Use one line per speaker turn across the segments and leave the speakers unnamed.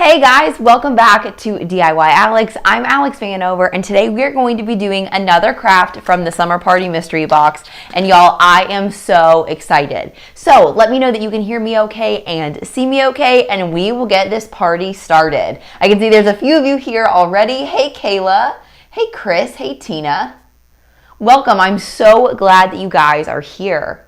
Hey guys, welcome back to DIY Alex. I'm Alex Vanover, and today we're going to be doing another craft from the Summer Party Mystery Box. And y'all, I am so excited. So let me know that you can hear me okay and see me okay, and we will get this party started. I can see there's a few of you here already. Hey Kayla, hey Chris, hey Tina. Welcome, I'm so glad that you guys are here.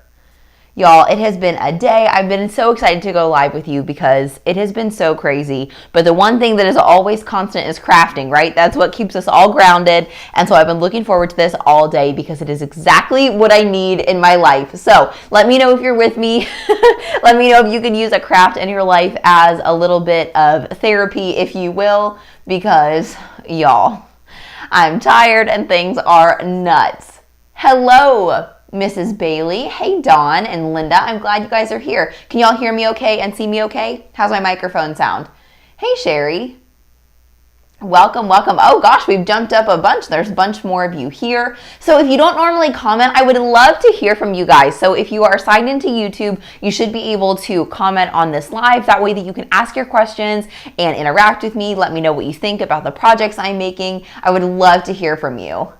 Y'all, it has been a day. I've been so excited to go live with you because it has been so crazy. But the one thing that is always constant is crafting, right? That's what keeps us all grounded. And so I've been looking forward to this all day because it is exactly what I need in my life. So let me know if you're with me. Let me know if you can use a craft in your life as a little bit of therapy, if you will, because y'all, I'm tired and things are nuts. Hello, Mrs. Bailey. Hey, Dawn and Linda. I'm glad you guys are here. Can y'all hear me okay and see me okay? How's my microphone sound? Hey, Sherry. Welcome, welcome. Oh gosh, we've jumped up a bunch. There's a bunch more of you here. So if you don't normally comment, I would love to hear from you guys. So if you are signed into YouTube, you should be able to comment on this live. That way that you can ask your questions and interact with me. Let me know what you think about the projects I'm making. I would love to hear from you.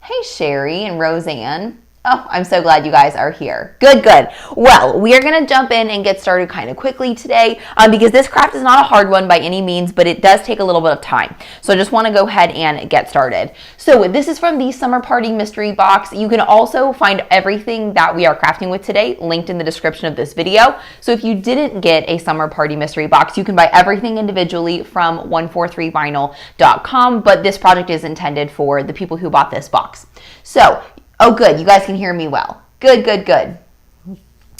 Hey, Sherry and Roseanne. Oh, I'm so glad you guys are here. Good, good. Well, we are going to jump in and get started kind of quickly today because this craft is not a hard one by any means, but it does take a little bit of time. So I just want to go ahead and get started. So this is from the Summer Party Mystery Box. You can also find everything that we are crafting with today linked in the description of this video. So if you didn't get a Summer Party Mystery Box, you can buy everything individually from 143vinyl.com, but this project is intended for the people who bought this box. So, oh good, you guys can hear me well. Good, good, good.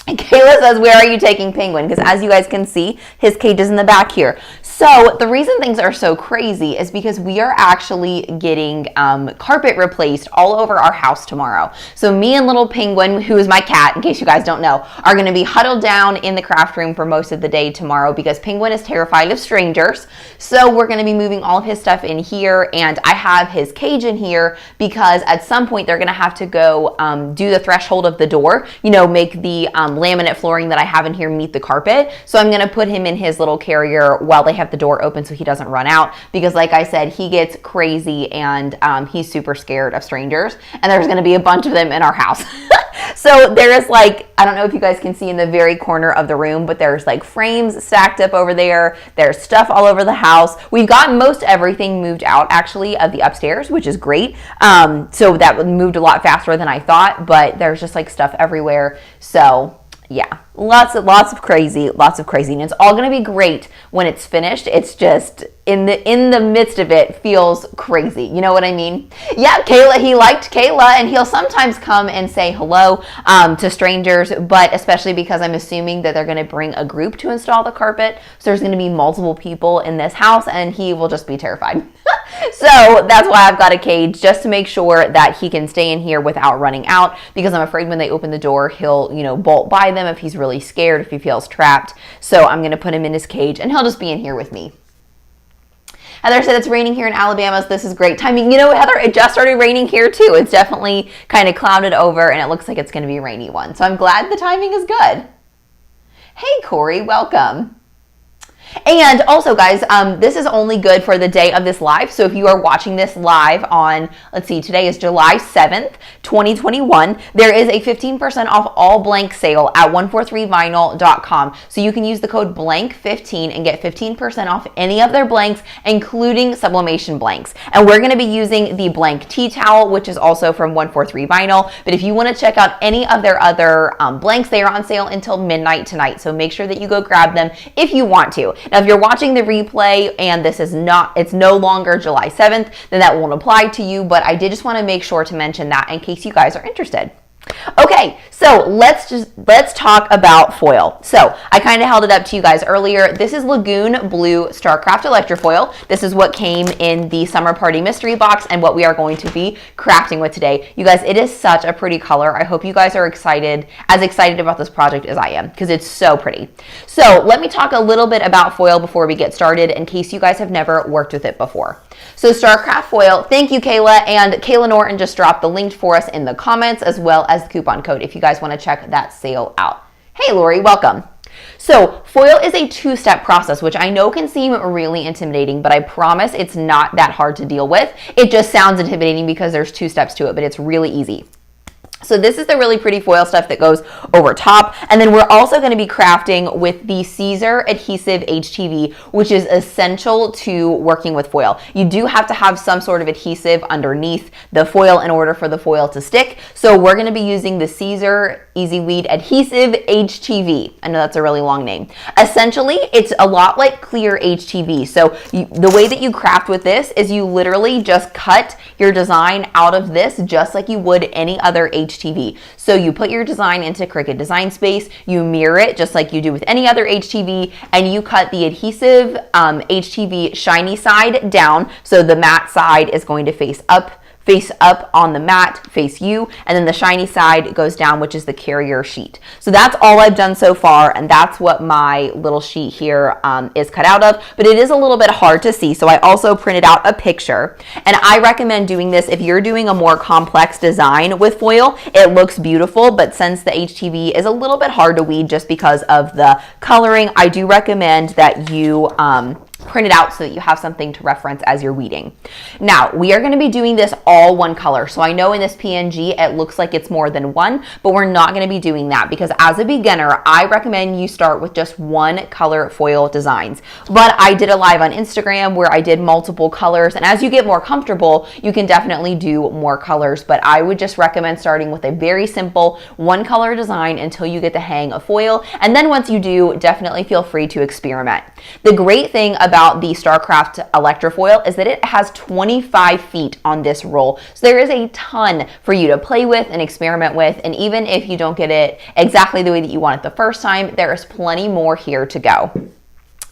And Kayla says, where are you taking Penguin? Because as you guys can see, his cage is in the back here. So the reason things are so crazy is because we are actually getting carpet replaced all over our house tomorrow. So me and little Penguin, who is my cat, in case you guys don't know, are going to be huddled down in the craft room for most of the day tomorrow because Penguin is terrified of strangers. So we're going to be moving all of his stuff in here, and I have his cage in here because at some point they're going to have to go do the threshold of the door, you know, make the laminate flooring that I have in here meet the carpet. So I'm going to put him in his little carrier while they have the door open so he doesn't run out, because like I said, he gets crazy and he's super scared of strangers, and there's going to be a bunch of them in our house. So there is, like, I don't know if you guys can see in the very corner of the room, but there's like frames stacked up over there. There's stuff all over the house. We've got most everything moved out actually of the upstairs, which is great. So that moved a lot faster than I thought, but there's just like stuff everywhere. So yeah, lots of crazy, lots of crazy, and it's all going to be great when it's finished. It's just in the midst of it feels crazy. You know what I mean? Yeah, Kayla, he liked Kayla, and he'll sometimes come and say hello to strangers, but especially because I'm assuming that they're going to bring a group to install the carpet. So there's going to be multiple people in this house, and he will just be terrified. So that's why I've got a cage, just to make sure that he can stay in here without running out, because I'm afraid when they open the door, he'll, you know, bolt by them if he's really scared, if he feels trapped. So I'm going to put him in his cage, and he'll just be in here with me. Heather said it's raining here in Alabama, so this is great timing. You know, Heather, it just started raining here too. It's definitely kind of clouded over, and it looks like it's going to be a rainy one. So I'm glad the timing is good. Hey, Corey, welcome. And also, guys, this is only good for the day of this live. So if you are watching this live on, let's see, today is July 7th, 2021, there is a 15% off all blank sale at 143vinyl.com. So you can use the code blank15 and get 15% off any of their blanks, including sublimation blanks. And we're going to be using the blank tea towel, which is also from 143 Vinyl. But if you want to check out any of their other blanks, they are on sale until midnight tonight. So make sure that you go grab them if you want to. Now, if you're watching the replay and this is it's no longer July 7th, then that won't apply to you, but I did just want to make sure to mention that in case you guys are interested. Okay, so let's talk about foil. So I kind of held it up to you guys earlier. This is Lagoon Blue StarCraft Electrafoil. This is what came in the Summer Party Mystery Box and what we are going to be crafting with today. You guys, it is such a pretty color. I hope you guys are as excited about this project as I am, because it's so pretty. So let me talk a little bit about foil before we get started, in case you guys have never worked with it before. So StarCraft Foil, thank you, Kayla, and Kayla Norton just dropped the link for us in the comments, as well as the coupon code if you guys want to check that sale out. Hey, Lori, welcome. So foil is a two-step process, which I know can seem really intimidating, but I promise it's not that hard to deal with. It just sounds intimidating because there's two steps to it, but it's really easy. So this is the really pretty foil stuff that goes over top. And then we're also going to be crafting with the Siser Adhesive HTV, which is essential to working with foil. You do have to have some sort of adhesive underneath the foil in order for the foil to stick. So we're going to be using the Siser EasyWeed Adhesive HTV. I know that's a really long name. Essentially, it's a lot like clear HTV. So the way that you craft with this is you literally just cut your design out of this just like you would any other HTV. So you put your design into Cricut Design Space, you mirror it just like you do with any other HTV, and you cut the adhesive HTV shiny side down. So the matte side is going to face up on the mat, face you, and then the shiny side goes down, which is the carrier sheet. So that's all I've done so far, and that's what my little sheet here is cut out of, but it is a little bit hard to see, so I also printed out a picture, and I recommend doing this if you're doing a more complex design with foil. It looks beautiful, but since the HTV is a little bit hard to weed just because of the coloring, I do recommend that you print it out so that you have something to reference as you're weeding. Now, we are going to be doing this all one color. So I know in this PNG, it looks like it's more than one, but we're not going to be doing that because as a beginner, I recommend you start with just one color foil designs. But I did a live on Instagram where I did multiple colors, and as you get more comfortable, you can definitely do more colors, but I would just recommend starting with a very simple one color design until you get the hang of foil. And then once you do, definitely feel free to experiment. The great thing about the StarCraft Electrafoil is that it has 25 feet on this roll. So there is a ton for you to play with and experiment with. And even if you don't get it exactly the way that you want it the first time, there is plenty more here to go.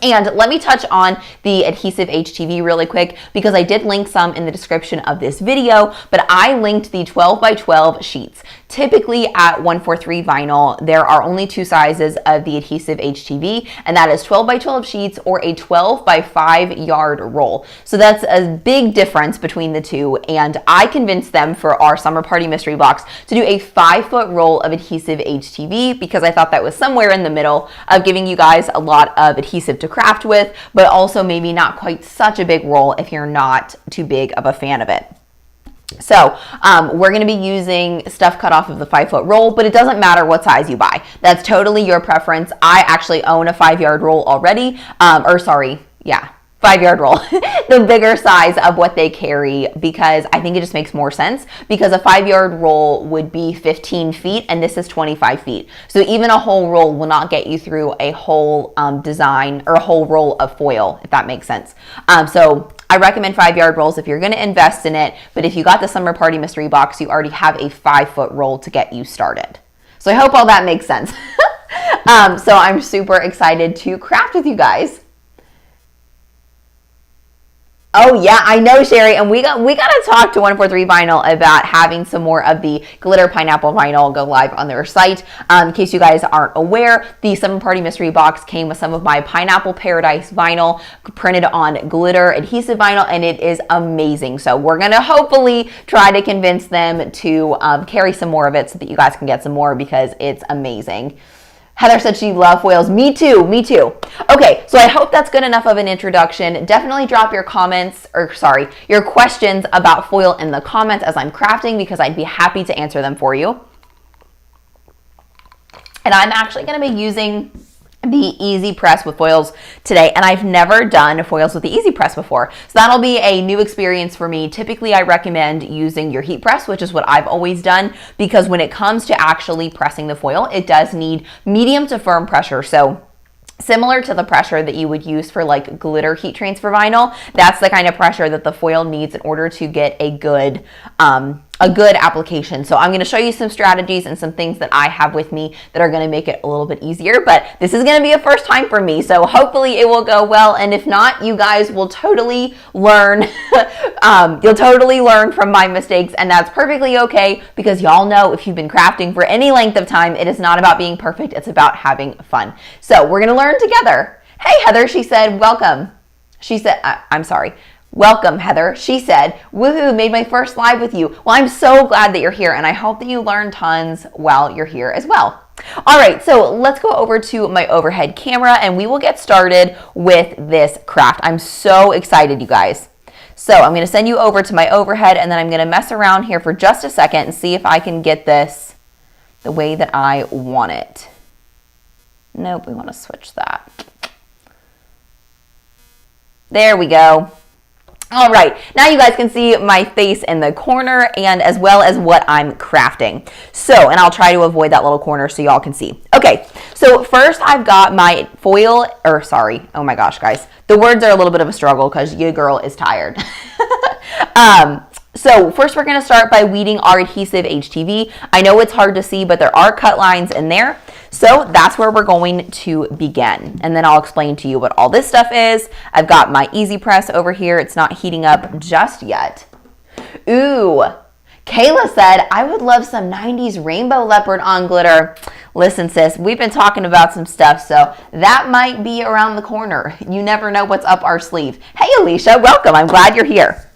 And let me touch on the adhesive HTV really quick because I did link some in the description of this video, but I linked the 12 by 12 sheets. Typically at 143 vinyl, there are only two sizes of the adhesive HTV, and that is 12 by 12 sheets or a 12 by 5 yard roll. So that's a big difference between the two, and I convinced them for our summer party mystery box to do a 5-foot roll of adhesive HTV because I thought that was somewhere in the middle of giving you guys a lot of adhesive to craft with, but also maybe not quite such a big roll if you're not too big of a fan of it. So we're going to be using stuff cut off of the 5-foot roll, but it doesn't matter what size you buy. That's totally your preference. I actually own a 5-yard roll already, 5-yard roll, the bigger size of what they carry, because I think it just makes more sense because a 5-yard roll would be 15 feet and this is 25 feet. So even a whole roll will not get you through a whole design or a whole roll of foil, if that makes sense. So I recommend 5-yard rolls if you're going to invest in it, but if you got the summer party mystery box, you already have a 5-foot roll to get you started. So I hope all that makes sense. So I'm super excited to craft with you guys. Oh yeah, I know, Sherry, and we got to talk to 143 Vinyl about having some more of the glitter pineapple vinyl go live on their site. In case you guys aren't aware, the Summer Party Mystery Box came with some of my Pineapple Paradise vinyl printed on glitter adhesive vinyl, and it is amazing. So we're gonna hopefully try to convince them to carry some more of it so that you guys can get some more because it's amazing. Heather said she loved foils. Me too, me too. Okay, so I hope that's good enough of an introduction. Definitely drop your your questions about foil in the comments as I'm crafting because I'd be happy to answer them for you. And I'm actually gonna be using the Easy Press with foils today, and I've never done foils with the Easy Press before, so that'll be a new experience for me. Typically I recommend using your heat press, which is what I've always done, because when it comes to actually pressing the foil, it does need medium to firm pressure. So similar to the pressure that you would use for like glitter heat transfer vinyl, that's the kind of pressure that the foil needs in order to get a good application. So I'm going to show you some strategies and some things that I have with me that are going to make it a little bit easier, but this is going to be a first time for me, so hopefully it will go well, and if not, you guys will totally learn. You'll totally learn from my mistakes, and that's perfectly okay because y'all know if you've been crafting for any length of time, it is not about being perfect, it's about having fun. So we're going to learn together. Hey Heather, she said, welcome. She said, I'm sorry. Welcome, Heather. She said, woohoo, made my first live with you. Well, I'm so glad that you're here, and I hope that you learn tons while you're here as well. All right, so let's go over to my overhead camera and we will get started with this craft. I'm so excited, you guys. So I'm going to send you over to my overhead and then I'm going to mess around here for just a second and see if I can get this the way that I want it. Nope, we want to switch that. There we go. All right, now you guys can see my face in the corner and as well as what I'm crafting. So, and I'll try to avoid that little corner so y'all can see. Okay, so first I've got my foil, oh my gosh, guys. The words are a little bit of a struggle because your girl is tired. So first we're going to start by weeding our adhesive HTV. I know it's hard to see, but there are cut lines in there. So that's where we're going to begin. And then I'll explain to you what all this stuff is. I've got my easy press over here. It's not heating up just yet. Ooh, Kayla said, I would love some 90s rainbow leopard on glitter. Listen, sis, we've been talking about some stuff, so that might be around the corner. You never know what's up our sleeve. Hey, Alicia, welcome. I'm glad you're here.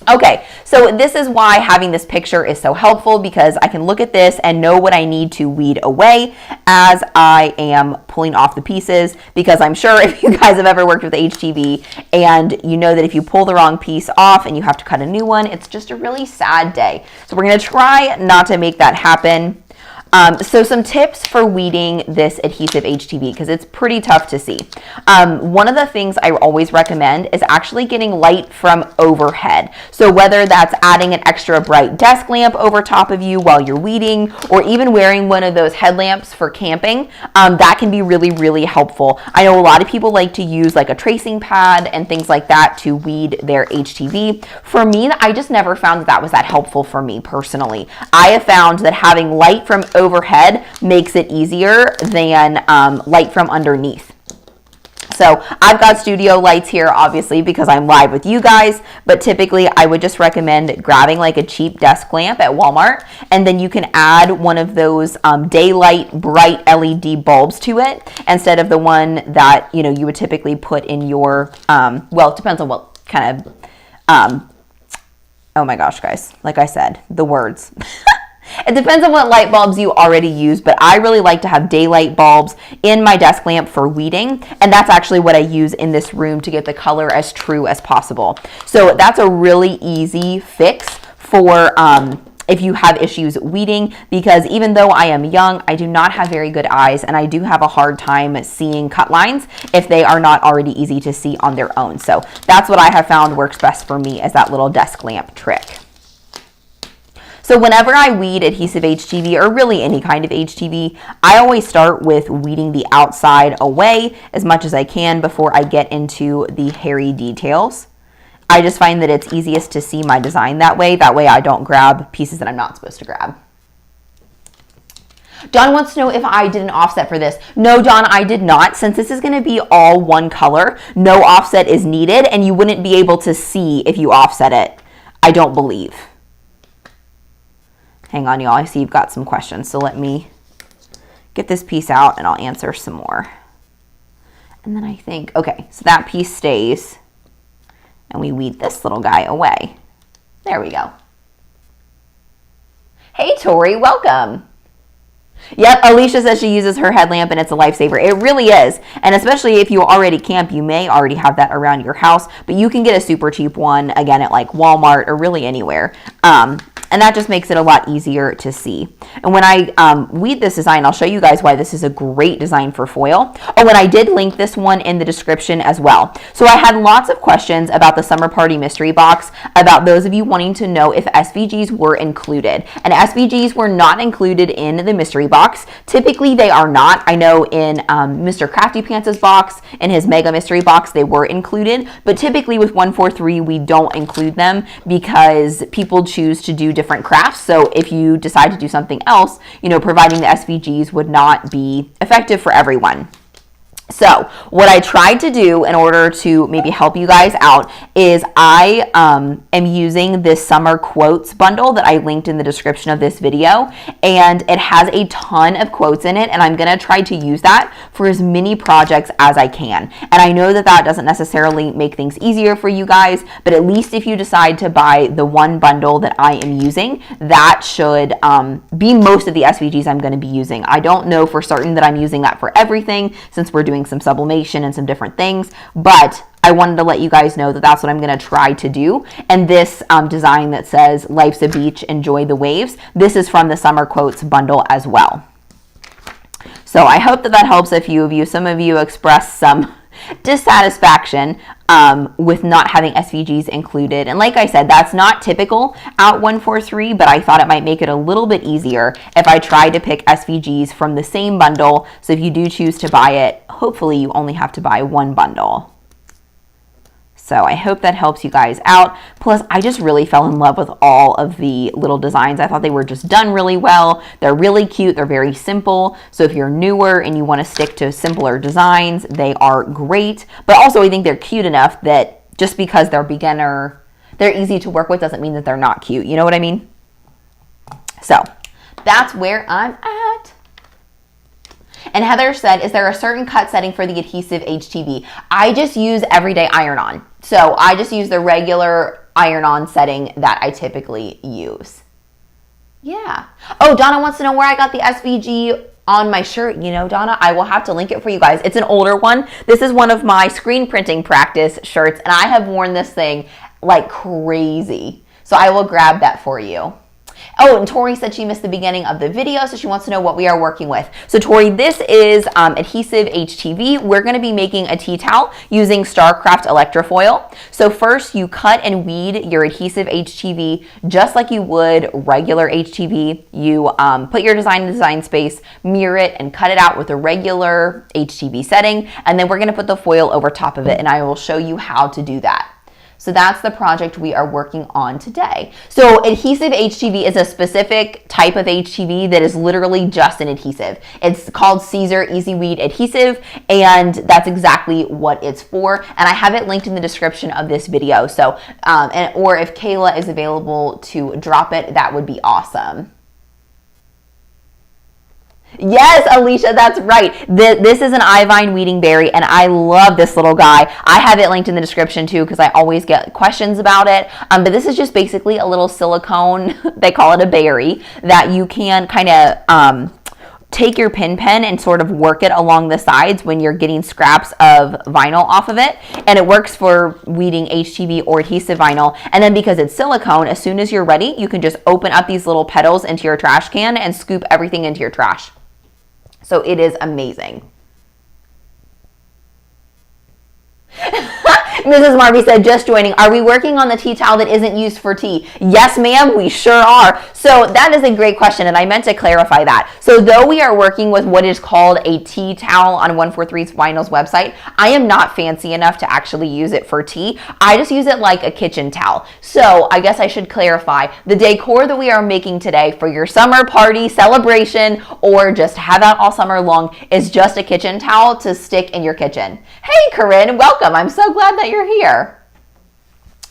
Okay, so this is why having this picture is so helpful because I can look at this and know what I need to weed away as I am pulling off the pieces, because I'm sure if you guys have ever worked with HTV and you know that if you pull the wrong piece off and you have to cut a new one, it's just a really sad day. So we're going to try not to make that happen. So some tips for weeding this adhesive HTV because it's pretty tough to see. One of the things I always recommend is actually getting light from overhead. So whether that's adding an extra bright desk lamp over top of you while you're weeding, or even wearing one of those headlamps for camping, that can be really, really helpful. I know a lot of people like to use like a tracing pad and things like that to weed their HTV. For me, I just never found that was that helpful for me personally. I have found that having light from overhead makes it easier than light from underneath. So I've got studio lights here, obviously, because I'm live with you guys, but typically I would just recommend grabbing like a cheap desk lamp at Walmart, and then you can add one of those daylight bright LED bulbs to it instead of the one that, you know, you would typically put in your, well, it depends on what kind of, oh my gosh, guys, like I said, the words. It depends on what light bulbs you already use, but I really like to have daylight bulbs in my desk lamp for weeding, and that's actually what I use in this room to get the color as true as possible. So that's a really easy fix for if you have issues weeding, because even though I am young, I do not have very good eyes, and I do have a hard time seeing cut lines if they are not already easy to see on their own. So that's what I have found works best for me, is that little desk lamp trick. So whenever I weed adhesive HTV, or really any kind of HTV, I always start with weeding the outside away as much as I can before I get into the hairy details. I just find that it's easiest to see my design that way. That way I don't grab pieces that I'm not supposed to grab. Don wants to know if I did an offset for this. No, Don, I did not. Since this is going to be all one color, no offset is needed, and you wouldn't be able to see if you offset it, I don't believe. Hang on, y'all. I see you've got some questions, so let me get this piece out and I'll answer some more. And then I think, okay, so that piece stays, and we weed this little guy away. There we go. Hey, Tori, welcome. Yep, Alicia says she uses her headlamp and it's a lifesaver. It really is. And especially if you already camp, you may already have that around your house, but you can get a super cheap one, again, at like Walmart or really anywhere. And that just makes it a lot easier to see. And when I weed this design, I'll show you guys why this is a great design for foil. Oh, and I did link this one in the description as well. So I had lots of questions about the Summer Party Mystery Box, about those of you wanting to know if SVGs were included. And SVGs were not included in the mystery box. Typically, they are not. I know in Mr. Crafty Pants' box, in his Mega Mystery Box, they were included. But typically with 143, we don't include them because people choose to do different crafts. So if you decide to do something else, you know, providing the SVGs would not be effective for everyone. So what I tried to do in order to maybe help you guys out is I am using this summer quotes bundle that I linked in the description of this video, and it has a ton of quotes in it, and I'm going to try to use that for as many projects as I can. And I know that that doesn't necessarily make things easier for you guys, but at least if you decide to buy the one bundle that I am using, that should be most of the SVGs I'm going to be using. I don't know for certain that I'm using that for everything since we're doing some sublimation and some different things, but I wanted to let you guys know that that's what I'm going to try to do. And this design that says "Life's a beach, enjoy the waves," this is from the summer quotes bundle as well. So I hope that that helps a few of you. Some of you expressed some dissatisfaction with not having SVGs included, and like I said, that's not typical at 143, but I thought it might make it a little bit easier if I tried to pick SVGs from the same bundle. So if you do choose to buy it, hopefully you only have to buy one bundle. So I hope that helps you guys out. Plus, I just really fell in love with all of the little designs. I thought they were just done really well. They're really cute. They're very simple. So if you're newer and you want to stick to simpler designs, they are great. But also, I think they're cute enough that just because they're beginner, they're easy to work with doesn't mean that they're not cute. You know what I mean? So that's where I'm at. And Heather said, is there a certain cut setting for the adhesive HTV? I just use everyday iron-on. So I just use the regular iron-on setting that I typically use. Yeah. Oh, Donna wants to know where I got the SVG on my shirt. You know, Donna, I will have to link it for you guys. It's an older one. This is one of my screen printing practice shirts, and I have worn this thing like crazy. So I will grab that for you. Oh, and Tori said she missed the beginning of the video, so she wants to know what we are working with. So Tori, this is Adhesive HTV. We're going to be making a tea towel using StarCraft Electrafoil. So first you cut and weed your Adhesive HTV just like you would regular HTV. You put your design in the design space, mirror it, and cut it out with a regular HTV setting. And then we're going to put the foil over top of it, and I will show you how to do that. So that's the project we are working on today. So adhesive HTV is a specific type of HTV that is literally just an adhesive. It's called Siser Adhesive, and that's exactly what it's for. And I have it linked in the description of this video. So, or if Kayla is available to drop it, that would be awesome. Yes, Alicia, that's right. This is an eye-vine weeding berry, and I love this little guy. I have it linked in the description too because I always get questions about it. But this is just basically a little silicone, they call it a berry, that you can kind of take your pen and sort of work it along the sides when you're getting scraps of vinyl off of it. And it works for weeding HTV or adhesive vinyl. And then because it's silicone, as soon as you're ready, you can just open up these little petals into your trash can and scoop everything into your trash. So it is amazing. Mrs. Marby said, just joining. Are we working on the tea towel that isn't used for tea? Yes, ma'am, we sure are. So that is a great question, and I meant to clarify that. So though we are working with what is called a tea towel on 143 Vinyl's website, I am not fancy enough to actually use it for tea. I just use it like a kitchen towel. So I guess I should clarify. The decor that we are making today for your summer party, celebration, or just have out all summer long is just a kitchen towel to stick in your kitchen. Hey, Corinne, welcome. I'm so glad that you're here.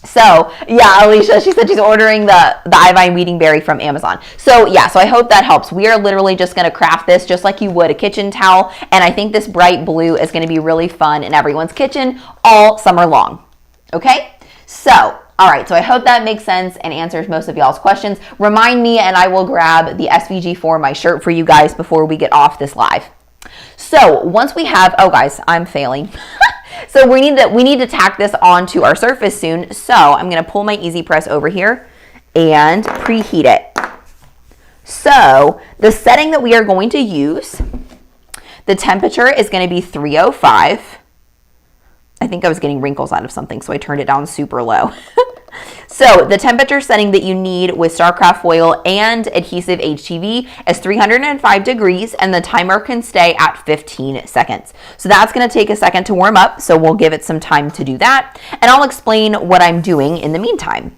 So yeah, Alicia, she said she's ordering the eye-vine weeding berry from Amazon. So yeah, so I hope that helps. We are literally just going to craft this just like you would a kitchen towel, and I think this bright blue is going to be really fun in everyone's kitchen all summer long. Okay, so all right, so I hope that makes sense and answers most of y'all's questions. Remind me and I will grab the SVG for my shirt for you guys before we get off this live. So once we have, oh guys, I'm failing. So we need to tack this onto our surface soon. So I'm going to pull my Easy Press over here and preheat it. So the setting that we are going to use, the temperature is going to be 305. I think I was getting wrinkles out of something, so I turned it down super low. So the temperature setting that you need with StarCraft foil and adhesive HTV is 305 degrees, and the timer can stay at 15 seconds. So that's going to take a second to warm up, so we'll give it some time to do that, and I'll explain what I'm doing in the meantime.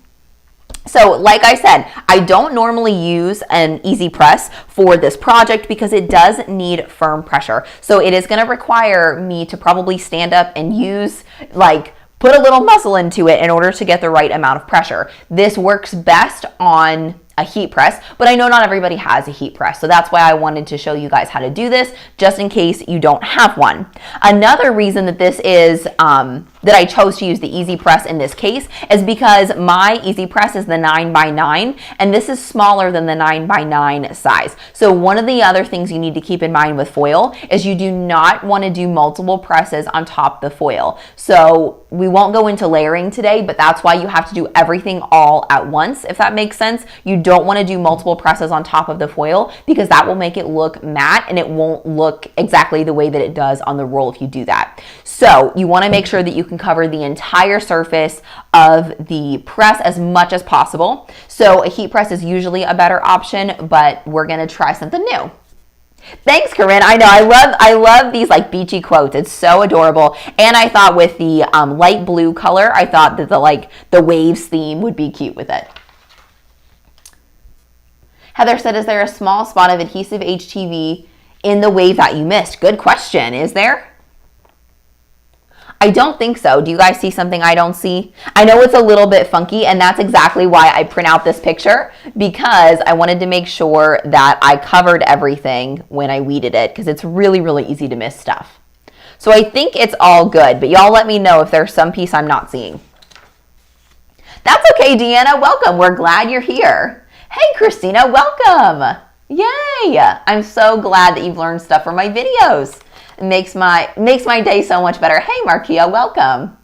So like I said, I don't normally use an easy press for this project because it does need firm pressure. So it is going to require me to probably stand up and use, like, put a little muscle into it in order to get the right amount of pressure. This works best on a heat press, but I know not everybody has a heat press. So that's why I wanted to show you guys how to do this, just in case you don't have one. Another reason that this is, that I chose to use the Easy Press in this case is because my Easy Press is the 9x9, and this is smaller than the 9x9 size. So one of the other things you need to keep in mind with foil is you do not want to do multiple presses on top of the foil. So we won't go into layering today, but that's why you have to do everything all at once, if that makes sense. You don't want to do multiple presses on top of the foil because that will make it look matte and it won't look exactly the way that it does on the roll if you do that. So you want to make sure that you can cover the entire surface of the press as much as possible. So a heat press is usually a better option, but we're going to try something new. Thanks, Corinne. I know, I love these like beachy quotes. It's so adorable. And I thought with the light blue color, I thought that the waves theme would be cute with it. Heather said, is there a small spot of adhesive HTV in the wave that you missed? Good question. Is there? I don't think so. Do you guys see something I don't see? I know it's a little bit funky, and that's exactly why I print out this picture, because I wanted to make sure that I covered everything when I weeded it, because it's really, really easy to miss stuff. So I think it's all good, but y'all let me know if there's some piece I'm not seeing. That's okay, Deanna. Welcome. We're glad you're here. Hey, Christina. Welcome. Yay. I'm so glad that you've learned stuff from my videos. It makes my day so much better. Hey, Markia, welcome.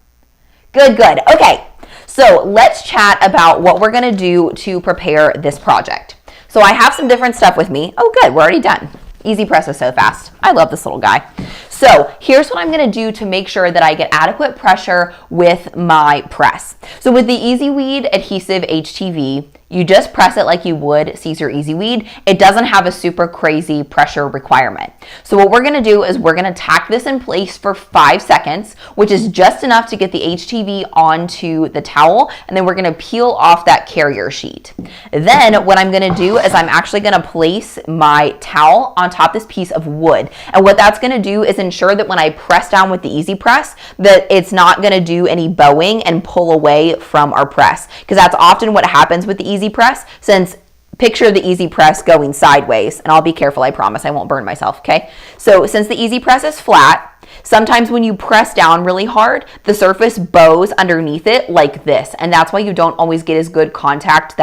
Good. Okay, so let's chat about what we're going to do to prepare this project. So I have some different stuff with me. Oh, good. We're already done. Easy Press is so fast. I love this little guy. So here's what I'm going to do to make sure that I get adequate pressure with my press. So with the Easy Weed Adhesive HTV, you just press it like you would Siser Easy Weed. It doesn't have a super crazy pressure requirement. So what we're going to do is we're going to tack this in place for 5 seconds, which is just enough to get the HTV onto the towel, and then we're going to peel off that carrier sheet. Then what I'm going to do is I'm actually going to place my towel on top of this piece of wood. And what that's going to do is ensure that when I press down with the Easy Press, that it's not going to do any bowing and pull away from our press, because that's often what happens with the Easy Press, since picture the Easy Press going sideways, and I'll be careful, I promise I won't burn myself, okay? So since the Easy Press is flat, sometimes when you press down really hard, the surface bows underneath it like this, and that's why you don't always get as good contact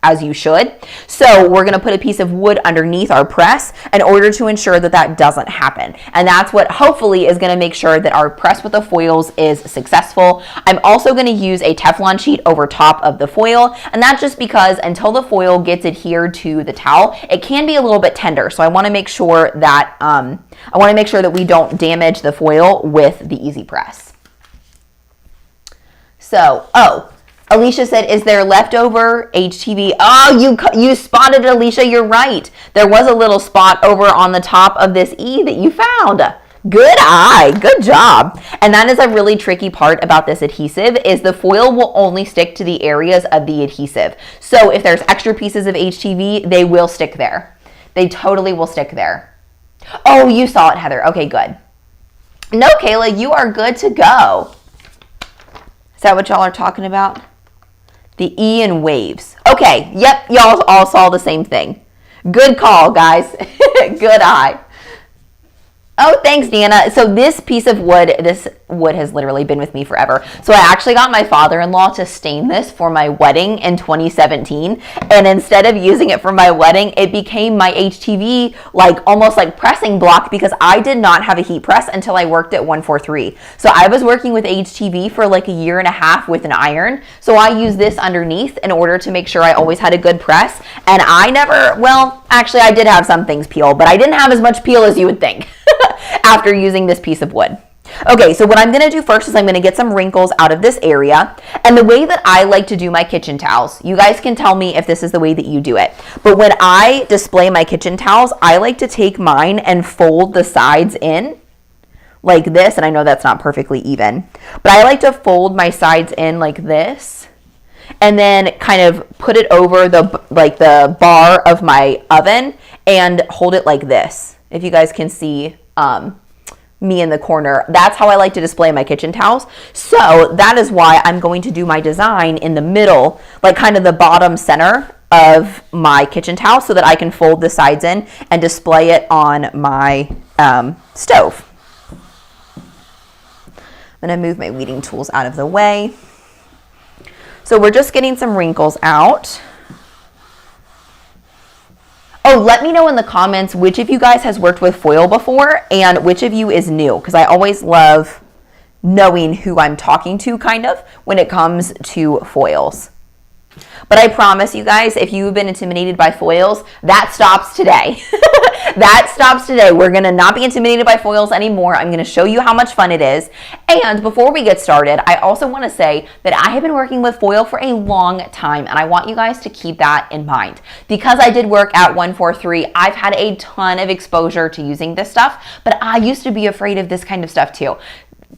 as you should. So we're going to put a piece of wood underneath our press in order to ensure that that doesn't happen, and that's what hopefully is going to make sure that our press with the foils is successful. I'm also going to use a Teflon sheet over top of the foil, and that's just because until the foil gets adhered to the towel, it can be a little bit tender. So I want to make sure that we don't damage the foil with the Easy Press. So, Alicia said, is there leftover HTV? Oh, you spotted it, Alicia. You're right. There was a little spot over on the top of this E that you found. Good eye. Good job. And that is a really tricky part about this adhesive, is the foil will only stick to the areas of the adhesive. So if there's extra pieces of HTV, they will stick there. They totally will stick there. Oh, you saw it, Heather. Okay, good. No, Kayla, you are good to go. Is that what y'all are talking about? The E in waves. Okay, yep, y'all all saw the same thing. Good call, guys. Good eye. Oh, thanks, Deanna. So this piece of wood, this wood has literally been with me forever. So I actually got my father-in-law to stain this for my wedding in 2017. And instead of using it for my wedding, it became my HTV, almost like pressing block, because I did not have a heat press until I worked at 143. So I was working with HTV for like a year and a half with an iron. So I use this underneath in order to make sure I always had a good press. And I never, well, actually I did have some things peel, but I didn't have as much peel as you would think after using this piece of wood. Okay, so what I'm going to do first is I'm going to get some wrinkles out of this area. And the way that I like to do my kitchen towels, you guys can tell me if this is the way that you do it. But when I display my kitchen towels, I like to take mine and fold the sides in like this. And I know that's not perfectly even, but I like to fold my sides in like this and then kind of put it over the bar of my oven and hold it like this. If you guys can see me in the corner, that's how I like to display my kitchen towels. So that is why I'm going to do my design in the middle, like kind of the bottom center of my kitchen towel, so that I can fold the sides in and display it on my stove. I'm going to move my weeding tools out of the way. So we're just getting some wrinkles out. Oh, let me know in the comments which of you guys has worked with foil before and which of you is new, because I always love knowing who I'm talking to, kind of, when it comes to foils. But I promise you guys, if you've been intimidated by foils, that stops today. That stops today. We're going to not be intimidated by foils anymore. I'm going to show you how much fun it is. And before we get started, I also want to say that I have been working with foil for a long time, and I want you guys to keep that in mind. Because I did work at 143, I've had a ton of exposure to using this stuff, but I used to be afraid of this kind of stuff too.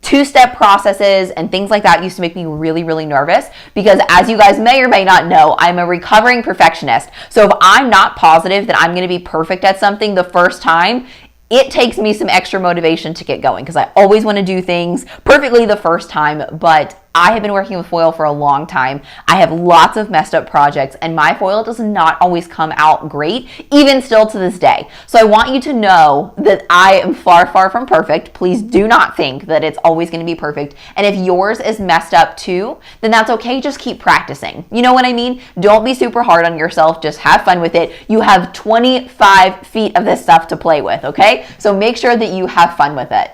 Two-step processes and things like that used to make me really, really nervous, because as you guys may or may not know, I'm a recovering perfectionist. So if I'm not positive that I'm going to be perfect at something the first time, it takes me some extra motivation to get going, because I always want to do things perfectly the first time. But I have been working with foil for a long time. I have lots of messed up projects, and my foil does not always come out great, even still to this day. So I want you to know that I am far, far from perfect. Please do not think that it's always going to be perfect. And if yours is messed up too, then that's okay. Just keep practicing. You know what I mean? Don't be super hard on yourself. Just have fun with it. You have 25 feet of this stuff to play with, okay? So make sure that you have fun with it.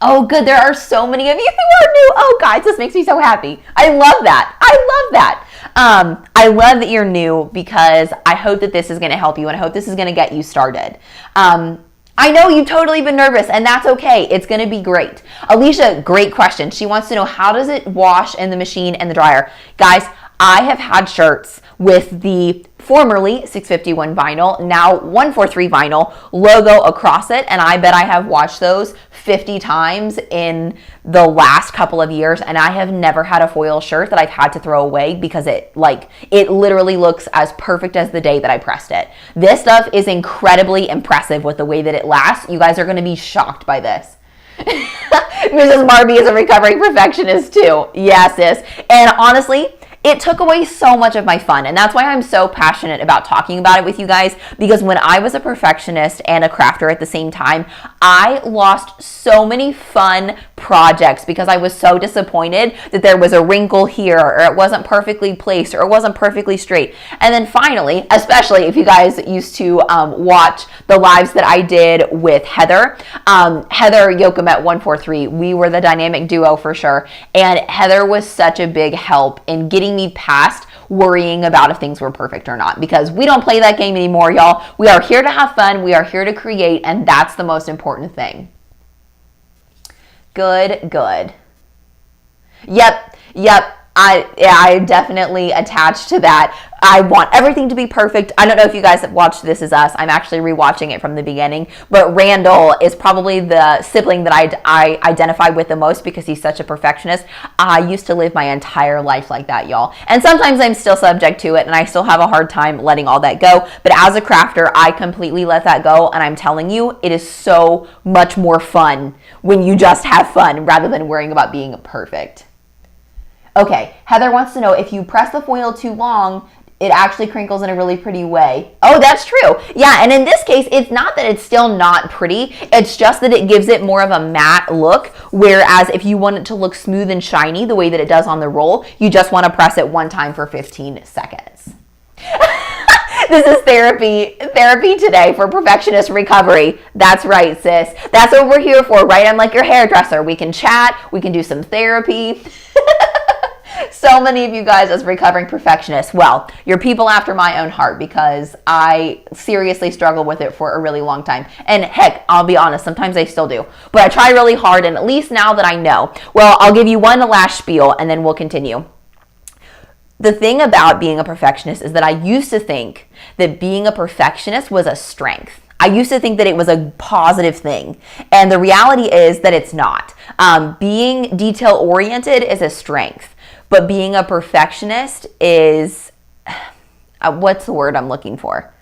Oh, good. There are so many of you who are new. Oh, guys, this makes me so happy. I love that. I love that. I love that you're new, because I hope that this is going to help you, and I hope this is going to get you started. I know you've totally been nervous, and that's okay. It's going to be great. Alicia, great question. She wants to know, how does it wash in the machine and the dryer? Guys, I have had shirts with the formerly 651 vinyl, now 143 vinyl logo across it, and I bet I have washed those 50 times in the last couple of years, and I have never had a foil shirt that I've had to throw away, because it literally looks as perfect as the day that I pressed it. This stuff is incredibly impressive with the way that it lasts. You guys are going to be shocked by this. Mrs. Marby is a recovering perfectionist too. Yes, sis. And honestly, it took away so much of my fun, and that's why I'm so passionate about talking about it with you guys, because when I was a perfectionist and a crafter at the same time, I lost so many fun projects because I was so disappointed that there was a wrinkle here, or it wasn't perfectly placed, or it wasn't perfectly straight. And then finally, especially if you guys used to watch the lives that I did with Heather Yoakum at 143, we were the dynamic duo for sure, and Heather was such a big help in getting me past worrying about if things were perfect or not, because we don't play that game anymore, y'all. We are here to have fun. We are here to create, and that's the most important thing. Good. Yep. I definitely attached to that. I want everything to be perfect. I don't know if you guys have watched This Is Us. I'm actually rewatching it from the beginning, but Randall is probably the sibling that I identify with the most, because he's such a perfectionist. I used to live my entire life like that, y'all. And sometimes I'm still subject to it, and I still have a hard time letting all that go. But as a crafter, I completely let that go, and I'm telling you, it is so much more fun when you just have fun rather than worrying about being perfect. Okay, Heather wants to know, if you press the foil too long, it actually crinkles in a really pretty way. Oh, that's true. Yeah, and in this case, it's not that it's still not pretty. It's just that it gives it more of a matte look, whereas if you want it to look smooth and shiny the way that it does on the roll, you just want to press it one time for 15 seconds. This is therapy today for perfectionist recovery. That's right, sis. That's what we're here for, right? I'm like your hairdresser. We can chat. We can do some therapy. So many of you guys as recovering perfectionists, well, you're people after my own heart, because I seriously struggled with it for a really long time. And heck, I'll be honest, sometimes I still do. But I try really hard, and at least now that I know. Well, I'll give you one last spiel, and then we'll continue. The thing about being a perfectionist is that I used to think that being a perfectionist was a strength. I used to think that it was a positive thing, and the reality is that it's not. Being detail-oriented is a strength. but being a perfectionist is, what's the word I'm looking for?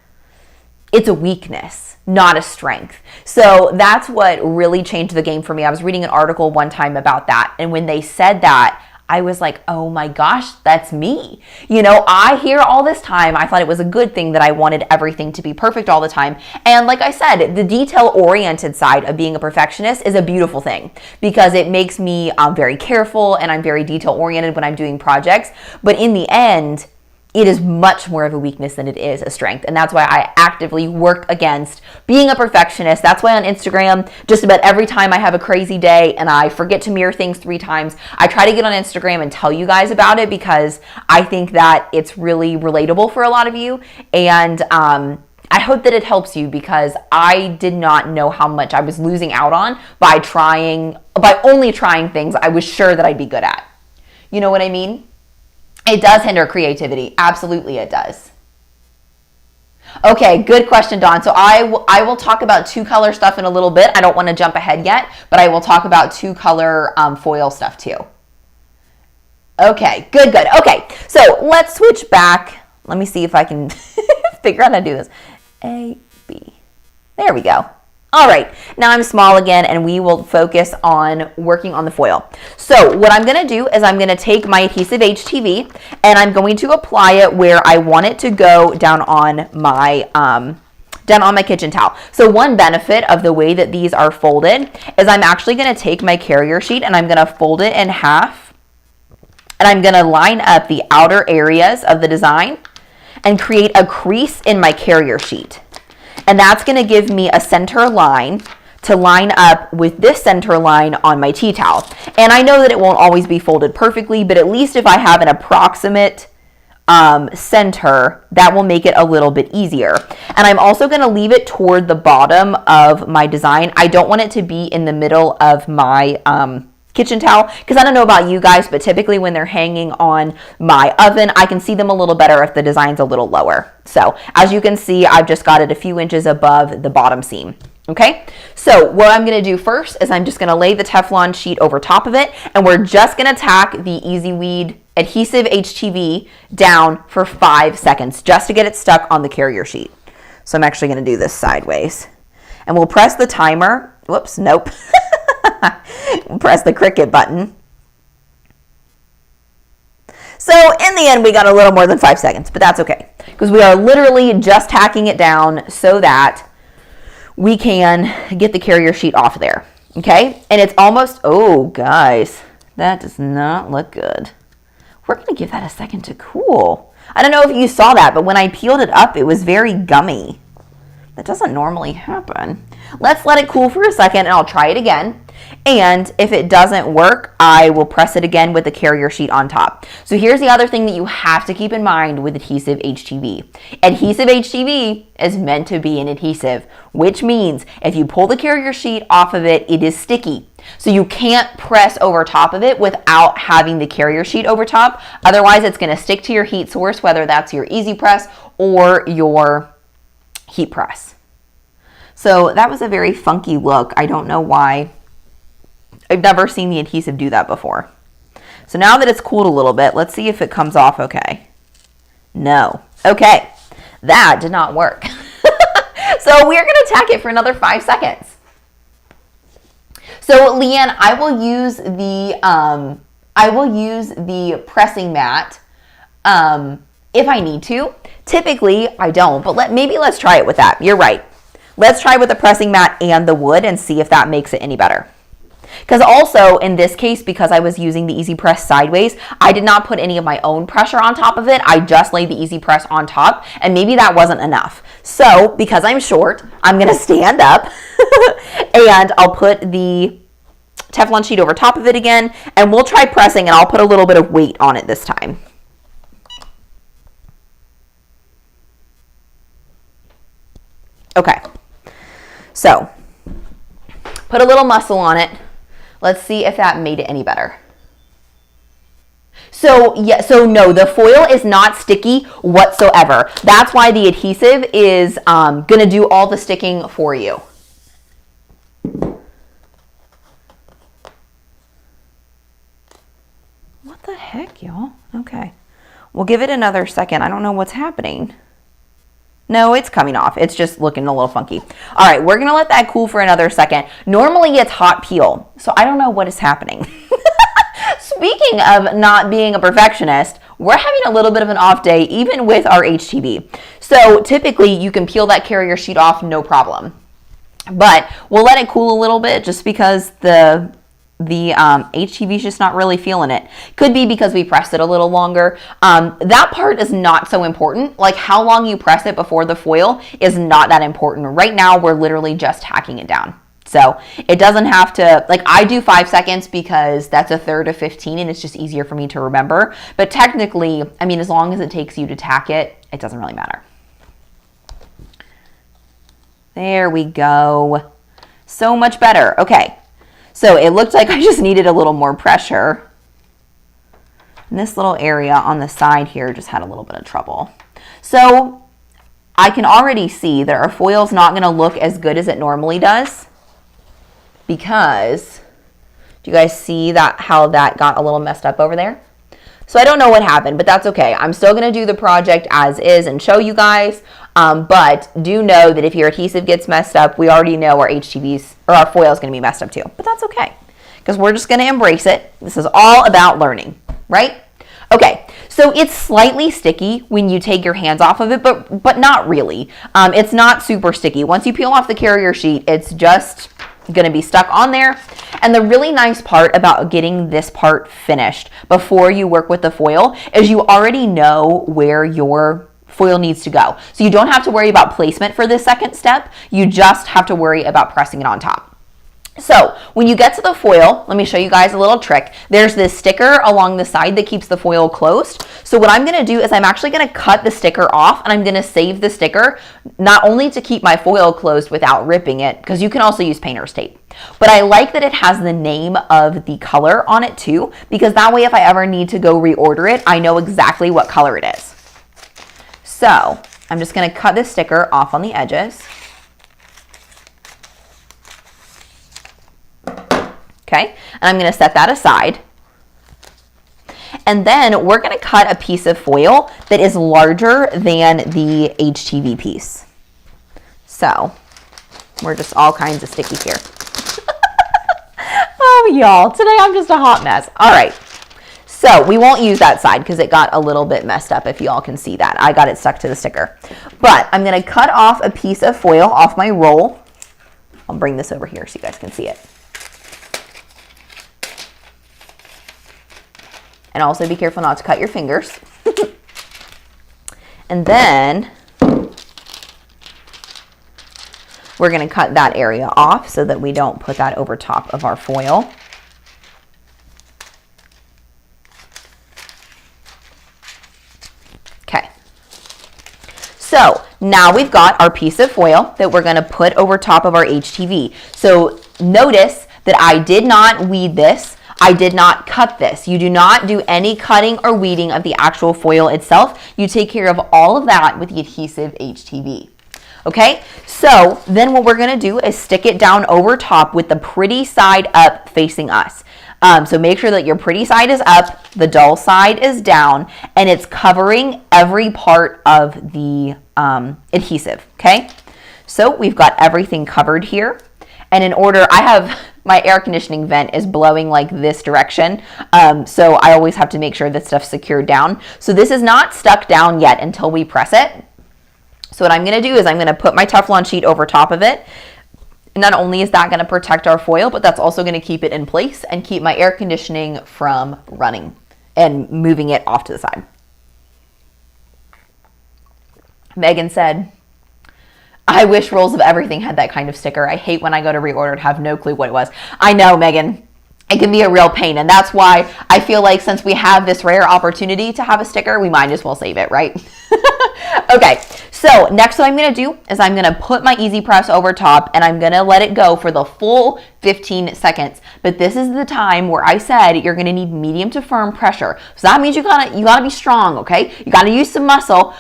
It's a weakness, not a strength. So that's what really changed the game for me. I was reading an article one time about that, and when they said that, I was like, oh my gosh, that's me. You know, I hear all this time, I thought it was a good thing that I wanted everything to be perfect all the time. And like I said, the detail-oriented side of being a perfectionist is a beautiful thing because it makes me very careful and I'm very detail-oriented when I'm doing projects. But in the end, it is much more of a weakness than it is a strength. And that's why I actively work against being a perfectionist. That's why on Instagram, just about every time I have a crazy day and I forget to mirror things 3 times, I try to get on Instagram and tell you guys about it because I think that it's really relatable for a lot of you. And I hope that it helps you because I did not know how much I was losing out on by only trying things I was sure that I'd be good at. You know what I mean? It does hinder creativity. Absolutely it does. Okay, good question, Dawn. So I will talk about 2-color stuff in a little bit. I don't want to jump ahead yet, but I will talk about 2-color foil stuff too. Okay, good. Okay, so let's switch back. Let me see if I can figure out how to do this. A, B. There we go. All right, now I'm small again and we will focus on working on the foil. So what I'm gonna do is I'm gonna take my adhesive HTV and I'm going to apply it where I want it to go down on my kitchen towel. So one benefit of the way that these are folded is I'm actually gonna take my carrier sheet and I'm gonna fold it in half and I'm gonna line up the outer areas of the design and create a crease in my carrier sheet. And that's going to give me a center line to line up with this center line on my tea towel. And I know that it won't always be folded perfectly, but at least if I have an approximate center, that will make it a little bit easier. And I'm also going to leave it toward the bottom of my design. I don't want it to be in the middle of my kitchen towel because I don't know about you guys, but typically when they're hanging on my oven, I can see them a little better if the design's a little lower. So as you can see, I've just got it a few inches above the bottom seam. Okay, so what I'm going to do first is I'm just going to lay the Teflon sheet over top of it, and we're just going to tack the Easy Weed Adhesive HTV down for 5 seconds just to get it stuck on the carrier sheet. So I'm actually going to do this sideways, and we'll press the timer. Whoops, nope. Press the Cricut button. So in the end, we got a little more than 5 seconds, but that's okay because we are literally just tacking it down so that we can get the carrier sheet off there. Okay, and it's almost, oh guys, that does not look good. We're going to give that a second to cool. I don't know if you saw that, but when I peeled it up, it was very gummy. That doesn't normally happen. Let's let it cool for a second and I'll try it again. And if it doesn't work, I will press it again with the carrier sheet on top. So here's the other thing that you have to keep in mind with adhesive HTV. Adhesive HTV is meant to be an adhesive, which means if you pull the carrier sheet off of it, it is sticky. So you can't press over top of it without having the carrier sheet over top. Otherwise, it's going to stick to your heat source, whether that's your Easy Press or your heat press. So that was a very funky look. I don't know why. I've never seen the adhesive do that before. So now that it's cooled a little bit, let's see if it comes off okay. No. Okay. That did not work. So we're going to tack it for another 5 seconds. So Leanne, I will use the pressing mat if I need to. Typically, I don't, but maybe let's try it with that. You're right. Let's try with the pressing mat and the wood and see if that makes it any better. Because also in this case, because I was using the Easy Press sideways, I did not put any of my own pressure on top of it. I just laid the Easy Press on top, and maybe that wasn't enough. So because I'm short, I'm going to stand up and I'll put the Teflon sheet over top of it again, and we'll try pressing, and I'll put a little bit of weight on it this time. Okay, so put a little muscle on it. Let's see if that made it any better. So no, the foil is not sticky whatsoever. That's why the adhesive is going to do all the sticking for you. What the heck, y'all? Okay. We'll give it another second. I don't know what's happening. No, it's coming off. It's just looking a little funky. All right, we're going to let that cool for another second. Normally it's hot peel, so I don't know what is happening. Speaking of not being a perfectionist, we're having a little bit of an off day even with our HTV. So typically you can peel that carrier sheet off, no problem. But we'll let it cool a little bit just because the HTV is just not really feeling it. Could be because we pressed it a little longer. That part is not so important. Like how long you press it before the foil is not that important. Right now, we're literally just tacking it down. So it doesn't have to, like I do 5 seconds because that's a third of 15 and it's just easier for me to remember. But technically, I mean, as long as it takes you to tack it, it doesn't really matter. There we go. So much better. Okay. So it looked like I just needed a little more pressure. And this little area on the side here just had a little bit of trouble. So I can already see that our foil's not going to look as good as it normally does because, do you guys see that how that got a little messed up over there? So I don't know what happened, but that's okay. I'm still going to do the project as is and show you guys. But do know that if your adhesive gets messed up, we already know our HTVs or our foil is going to be messed up too. But that's okay because we're just going to embrace it. This is all about learning, right? Okay, so it's slightly sticky when you take your hands off of it, but not really. It's not super sticky. Once you peel off the carrier sheet, it's just going to be stuck on there. And the really nice part about getting this part finished before you work with the foil is you already know where your foil needs to go. So you don't have to worry about placement for this second step. You just have to worry about pressing it on top. So when you get to the foil, let me show you guys a little trick. There's this sticker along the side that keeps the foil closed. So what I'm going to do is I'm actually going to cut the sticker off and I'm going to save the sticker not only to keep my foil closed without ripping it, because you can also use painter's tape. But I like that it has the name of the color on it too, because that way if I ever need to go reorder it, I know exactly what color it is. So I'm just going to cut this sticker off on the edges. Okay, and I'm going to set that aside. And then we're going to cut a piece of foil that is larger than the HTV piece. So we're just all kinds of sticky here. Oh, y'all, today I'm just a hot mess. All right. So we won't use that side because it got a little bit messed up, if y'all can see that. I got it stuck to the sticker. But I'm going to cut off a piece of foil off my roll. I'll bring this over here so you guys can see it. And also be careful not to cut your fingers. And then we're going to cut that area off so that we don't put that over top of our foil. Okay. So now we've got our piece of foil that we're going to put over top of our HTV. So notice that I did not weed this. I did not cut this. You do not do any cutting or weeding of the actual foil itself. You take care of all of that with the adhesive HTV. Okay, so then what we're gonna do is stick it down over top with the pretty side up facing us. So make sure that your pretty side is up, the dull side is down, and it's covering every part of the adhesive, okay? So we've got everything covered here. And in order, I have my air conditioning vent is blowing like this direction. So I always have to make sure that stuff's secured down. So this is not stuck down yet until we press it. So what I'm going to do is I'm going to put my Teflon sheet over top of it. And not only is that going to protect our foil, but that's also going to keep it in place and keep my air conditioning from running and moving it off to the side. Megan said, I wish Rolls of Everything had that kind of sticker. I hate when I go to reorder and have no clue what it was. I know, Megan. It can be a real pain, and that's why I feel like since we have this rare opportunity to have a sticker, we might as well save it, right? Okay, so next what I'm going to do is I'm going to put my Easy Press over top, and I'm going to let it go for the full 15 seconds. But this is the time where I said you're going to need medium to firm pressure. So that means you gotta be strong, okay? You got to use some muscle.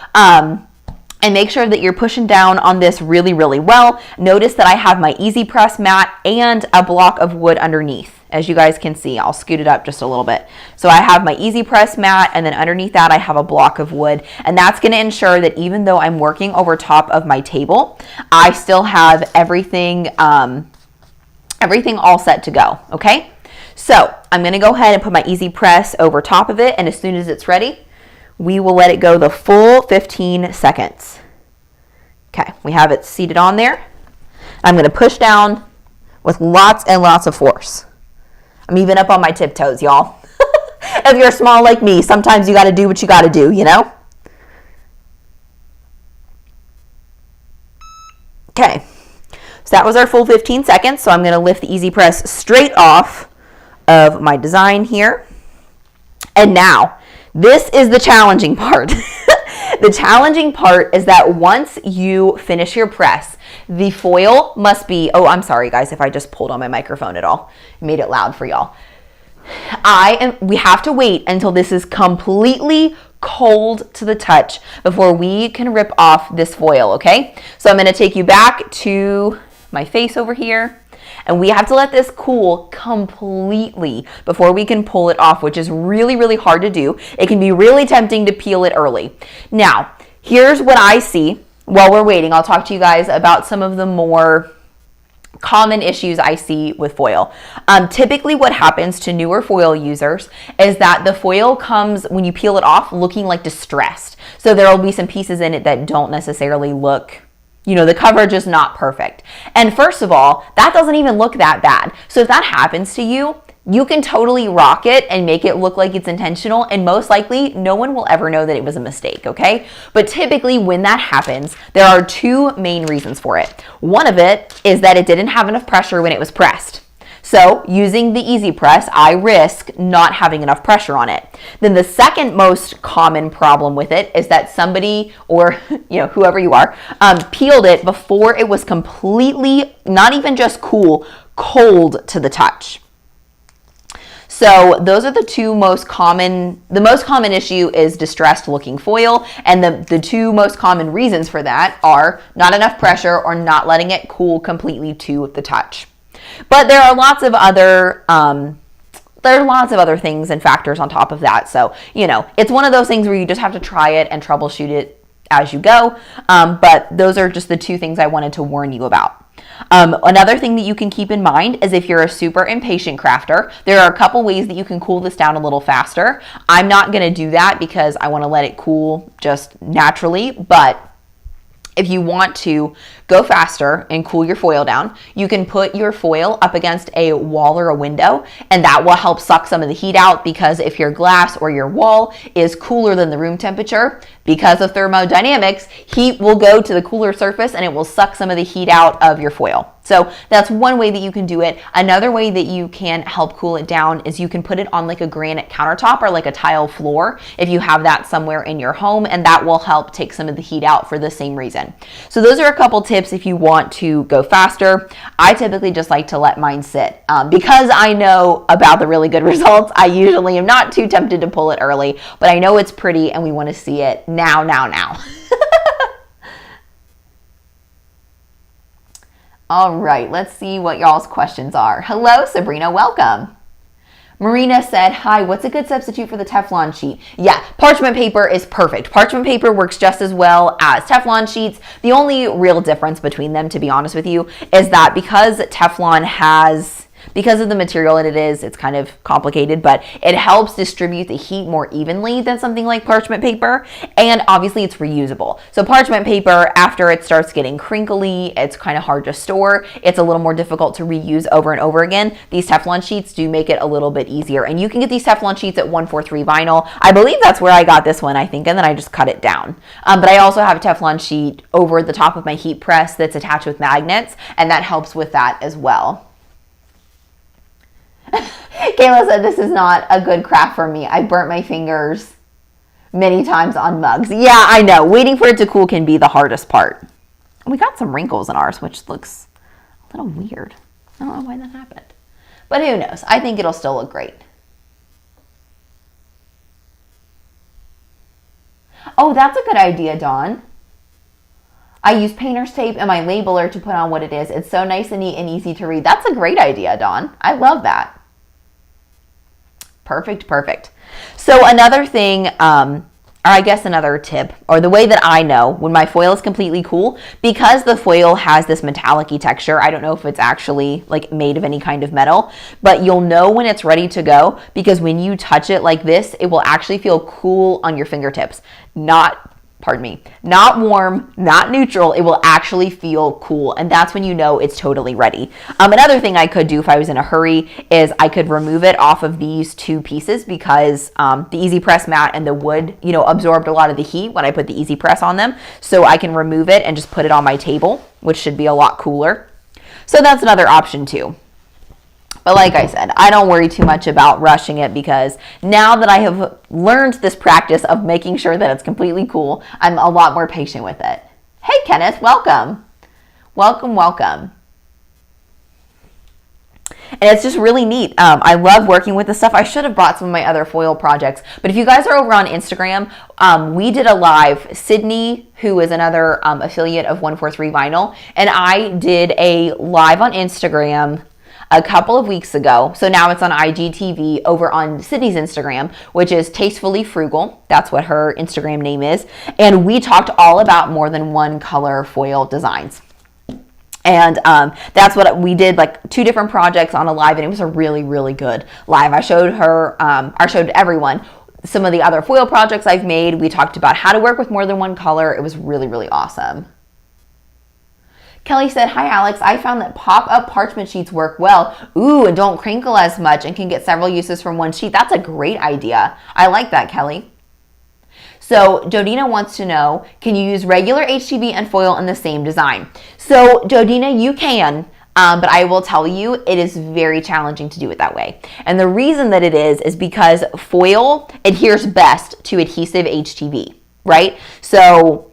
And make sure that you're pushing down on this really, really well. Notice that I have my Easy Press mat and a block of wood underneath. As you guys can see, I'll scoot it up just a little bit. So I have my easy press mat, and then underneath that I have a block of wood, and that's going to ensure that even though I'm working over top of my table, I still have everything all set to go, okay? So I'm going to go ahead and put my easy press over top of it, and as soon as it's ready, we will let it go the full 15 seconds. Okay, we have it seated on there. I'm going to push down with lots and lots of force. I'm even up on my tiptoes, y'all. If you're small like me, sometimes you got to do what you got to do, you know? Okay, so that was our full 15 seconds. So I'm going to lift the easy press straight off of my design here. And now, this is the challenging part. The challenging part is that once you finish your press, the foil must be, oh, I'm sorry guys if I just pulled on my microphone at all. Made it loud for y'all. We have to wait until this is completely cold to the touch before we can rip off this foil, okay? So I'm going to take you back to my face over here, and we have to let this cool completely before we can pull it off, which is really, really hard to do. It can be really tempting to peel it early. Now, here's what I see while we're waiting. I'll talk to you guys about some of the more common issues I see with foil. Typically what happens to newer foil users is that the foil comes, when you peel it off, looking like distressed. So there will be some pieces in it that don't necessarily look, you know, the coverage is not perfect. And first of all, that doesn't even look that bad. So if that happens to you, you can totally rock it and make it look like it's intentional, and most likely no one will ever know that it was a mistake, okay? But typically when that happens, there are two main reasons for it. One of it is that it didn't have enough pressure when it was pressed. So using the easy press, I risk not having enough pressure on it. Then the second most common problem with it is that somebody, or you know, whoever you are, peeled it before it was completely, not even just cool, cold to the touch. So those are the two most common, the most common issue is distressed looking foil, and the two most common reasons for that are not enough pressure or not letting it cool completely to the touch. But there are lots of other things and factors on top of that. So, you know, it's one of those things where you just have to try it and troubleshoot it as you go. But those are just the two things I wanted to warn you about. Another thing that you can keep in mind is if you're a super impatient crafter, there are a couple ways that you can cool this down a little faster. I'm not going to do that because I want to let it cool just naturally, but if you want to go faster and cool your foil down, you can put your foil up against a wall or a window, and that will help suck some of the heat out, because if your glass or your wall is cooler than the room temperature, because of thermodynamics, heat will go to the cooler surface and it will suck some of the heat out of your foil. So that's one way that you can do it. Another way that you can help cool it down is you can put it on like a granite countertop or like a tile floor if you have that somewhere in your home, and that will help take some of the heat out for the same reason. So those are a couple tips if you want to go faster. I typically just like to let mine sit. Because I know about the really good results, I usually am not too tempted to pull it early, but I know it's pretty and we want to see it now. All right, let's see what y'all's questions are. Hello, Sabrina, welcome. Marina said, hi, what's a good substitute for the Teflon sheet? Yeah, parchment paper is perfect. Parchment paper works just as well as Teflon sheets. The only real difference between them, to be honest with you, is that because Teflon has, because of the material it is, it's kind of complicated, but it helps distribute the heat more evenly than something like parchment paper, and obviously it's reusable. So parchment paper, after it starts getting crinkly, it's kind of hard to store. It's a little more difficult to reuse over and over again. These Teflon sheets do make it a little bit easier, and you can get these Teflon sheets at 143 vinyl. I believe that's where I got this one, I think, and then I just cut it down. But I also have a Teflon sheet over the top of my heat press that's attached with magnets, and that helps with that as well. Kayla said, this is not a good craft for me. I burnt my fingers many times on mugs. Yeah, I know. Waiting for it to cool can be the hardest part. We got some wrinkles in ours, which looks a little weird. I don't know why that happened. But who knows? I think it'll still look great. Oh, that's a good idea, Dawn. I use painter's tape and my labeler to put on what it is. It's so nice and neat and easy to read. That's a great idea, Dawn. I love that. Perfect, perfect. So another thing, or I guess another tip, or the way that I know when my foil is completely cool, because the foil has this metallic-y texture, I don't know if it's actually like made of any kind of metal, but you'll know when it's ready to go because when you touch it like this, it will actually feel cool on your fingertips. Not warm, not neutral. It will actually feel cool. And that's when you know it's totally ready. Another thing I could do if I was in a hurry is I could remove it off of these two pieces because the Easy Press mat and the wood, absorbed a lot of the heat when I put the Easy Press on them. So I can remove it and just put it on my table, which should be a lot cooler. So that's another option too. But like I said, I don't worry too much about rushing it because now that I have learned this practice of making sure that it's completely cool, I'm a lot more patient with it. Hey, Kenneth, welcome. Welcome, welcome. And it's just really neat. I love working with this stuff. I should have brought some of my other foil projects. But if you guys are over on Instagram, we did a live. Sydney, who is another affiliate of 143 Vinyl, and I did a live on Instagram a couple of weeks ago. So now it's on IGTV over on Sydney's Instagram, which is Tastefully Frugal. That's what her Instagram name is. And we talked all about more than one color foil designs. And that's what we did, like 2 different projects on a live, and it was a really, really good live. I showed her, I showed everyone some of the other foil projects I've made. We talked about how to work with more than one color. It was really, really awesome. Kelly said, hi, Alex. I found that pop-up parchment sheets work well. Ooh, and don't crinkle as much and can get several uses from one sheet. That's a great idea. I like that, Kelly. So Jodina wants to know, can you use regular HTV and foil in the same design? So Jodina, you can, but I will tell you it is very challenging to do it that way. And the reason that it is because foil adheres best to adhesive HTV, right? So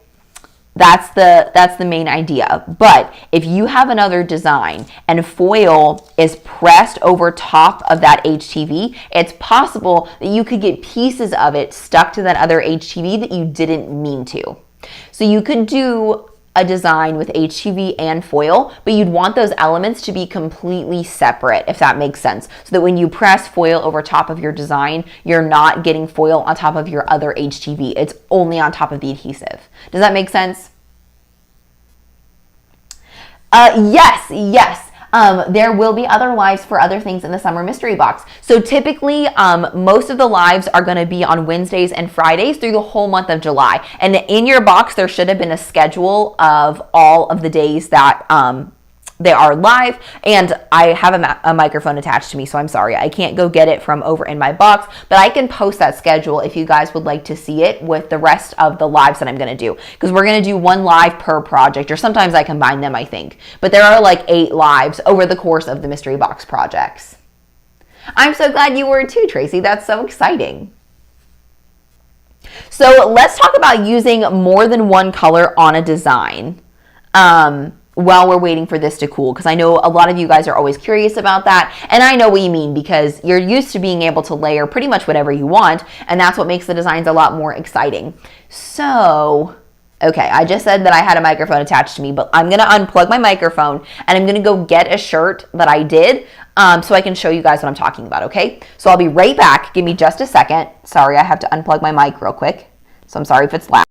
that's the main idea. But if you have another design and foil is pressed over top of that HTV, it's possible that you could get pieces of it stuck to that other HTV that you didn't mean to. So you could do a design with HTV and foil, but you'd want those elements to be completely separate, if that makes sense. So that when you press foil over top of your design, you're not getting foil on top of your other HTV. It's only on top of the adhesive. Does that make sense? Yes. There will be other lives for other things in the summer mystery box. So typically, most of the lives are going to be on Wednesdays and Fridays through the whole month of July. And in your box, there should have been a schedule of all of the days that they are live, and I have a microphone attached to me, so I'm sorry I can't go get it from over in my box, but I can post that schedule if you guys would like to see it with the rest of the lives that I'm going to do, because we're going to do 1 live per project, or sometimes I combine them, I think, but there are like 8 lives over the course of the mystery box projects. I'm so glad you were too, Tracy. That's so exciting. So let's talk about using more than one color on a design. While we're waiting for this to cool, because I know a lot of you guys are always curious about that, and I know what you mean because you're used to being able to layer pretty much whatever you want, and that's what makes the designs a lot more exciting. So, okay, I just said that I had a microphone attached to me, but I'm going to unplug my microphone, and I'm going to go get a shirt that I did so I can show you guys what I'm talking about, okay? So I'll be right back. Give me just a second. Sorry, I have to unplug my mic real quick, so I'm sorry if it's loud.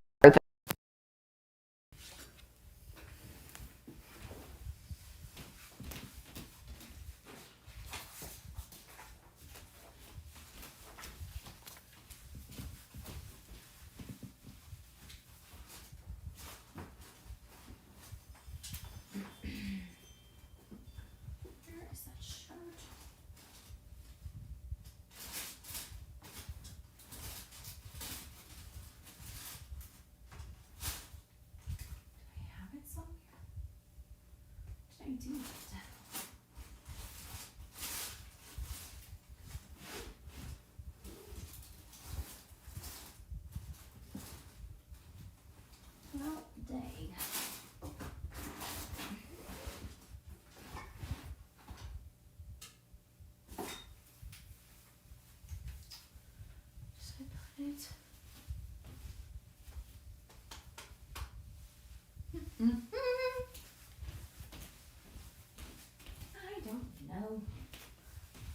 I don't know.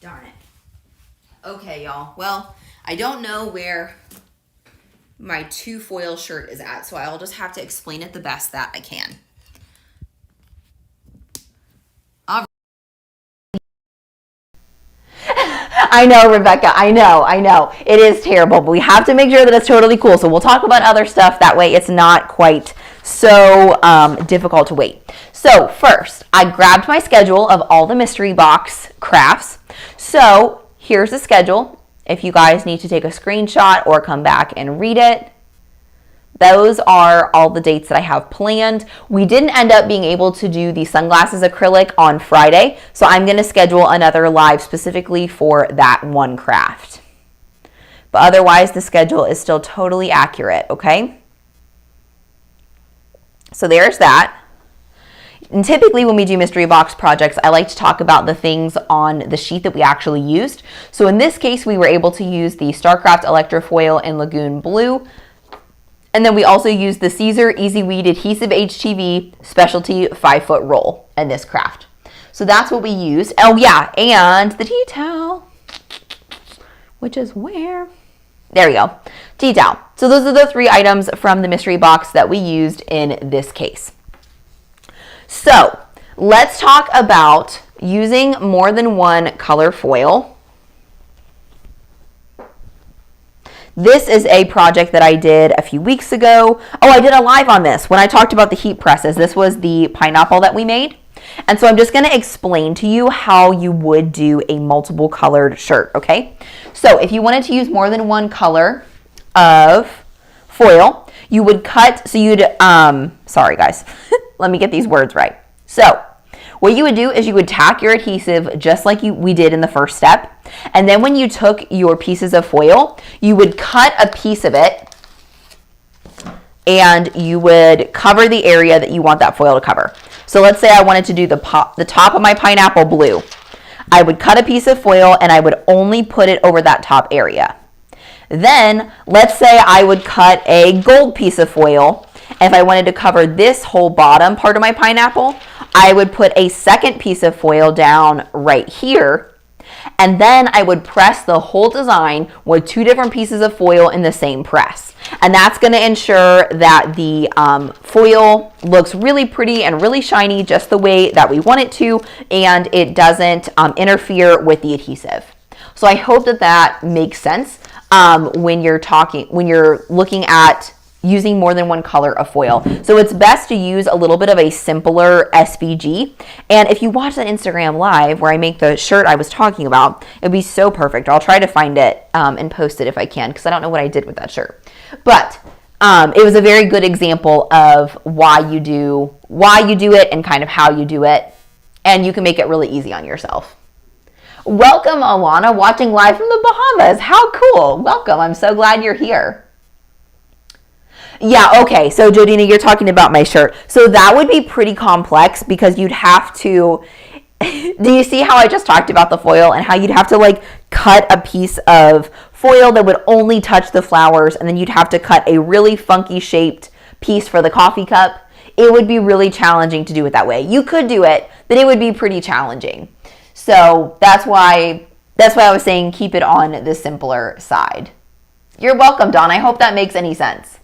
Darn it. Okay, y'all. Well, I don't know where my 2 foil shirt is at, so I'll just have to explain it the best that I can. I know, Rebecca. I know. It is terrible, but we have to make sure that it's totally cool. So we'll talk about other stuff. That way it's not quite so difficult to wait. So first, I grabbed my schedule of all the mystery box crafts. So here's the schedule. If you guys need to take a screenshot or come back and read it, those are all the dates that I have planned. We didn't end up being able to do the sunglasses acrylic on Friday, so I'm going to schedule another live specifically for that one craft. But otherwise, the schedule is still totally accurate, okay? So there's that. And typically when we do mystery box projects, I like to talk about the things on the sheet that we actually used. So in this case, we were able to use the StarCraft Electrafoil in Lagoon Blue. And then we also used the Siser Adhesive HTV specialty 5-foot roll in this craft. So that's what we used. Oh yeah, and the tea towel, which is where? There we go, tea towel. So those are the 3 items from the mystery box that we used in this case. So let's talk about using more than one color foil. This is a project that I did a few weeks ago. Oh, I did a live on this when I talked about the heat presses. This was the pineapple that we made. And so I'm just going to explain to you how you would do a multiple colored shirt, okay? So if you wanted to use more than one color of foil, you would cut, so you'd, sorry guys, let me get these words right. So what you would do is you would tack your adhesive just like we did in the first step. And then when you took your pieces of foil, you would cut a piece of it and you would cover the area that you want that foil to cover. So let's say I wanted to do the top of my pineapple blue. I would cut a piece of foil and I would only put it over that top area. Then let's say I would cut a gold piece of foil. And if I wanted to cover this whole bottom part of my pineapple, I would put a second piece of foil down right here. And then I would press the whole design with 2 different pieces of foil in the same press. And that's going to ensure that the foil looks really pretty and really shiny just the way that we want it to, and it doesn't interfere with the adhesive. So I hope that that makes sense when you're looking at using more than one color of foil. So it's best to use a little bit of a simpler SVG. And if you watch that Instagram live where I make the shirt I was talking about, it'd be so perfect. I'll try to find it and post it if I can, because I don't know what I did with that shirt. But it was a very good example of why you do it and kind of how you do it. And you can make it really easy on yourself. Welcome, Alana, watching live from the Bahamas. How cool. Welcome. I'm so glad you're here. Yeah, okay, so Jodina, you're talking about my shirt. So that would be pretty complex because you'd have to, do you see how I just talked about the foil and how you'd have to like cut a piece of foil that would only touch the flowers, and then you'd have to cut a really funky shaped piece for the coffee cup? It would be really challenging to do it that way. You could do it, but it would be pretty challenging. So that's why I was saying keep it on the simpler side. You're welcome, Dawn. I hope that makes any sense.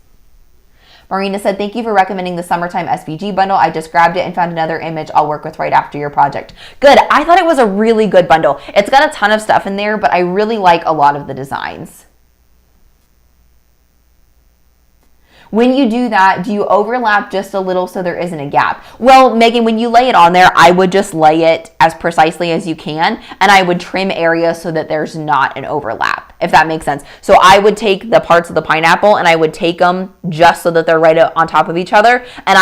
Marina said, thank you for recommending the summertime SVG bundle. I just grabbed it and found another image I'll work with right after your project. Good. I thought it was a really good bundle. It's got a ton of stuff in there, but I really like a lot of the designs. When you do that, do you overlap just a little so there isn't a gap? Well, Megan, when you lay it on there, I would just lay it as precisely as you can, and I would trim areas so that there's not an overlap, if that makes sense. So I would take the parts of the pineapple and I would take them just so that they're right on top of each other, and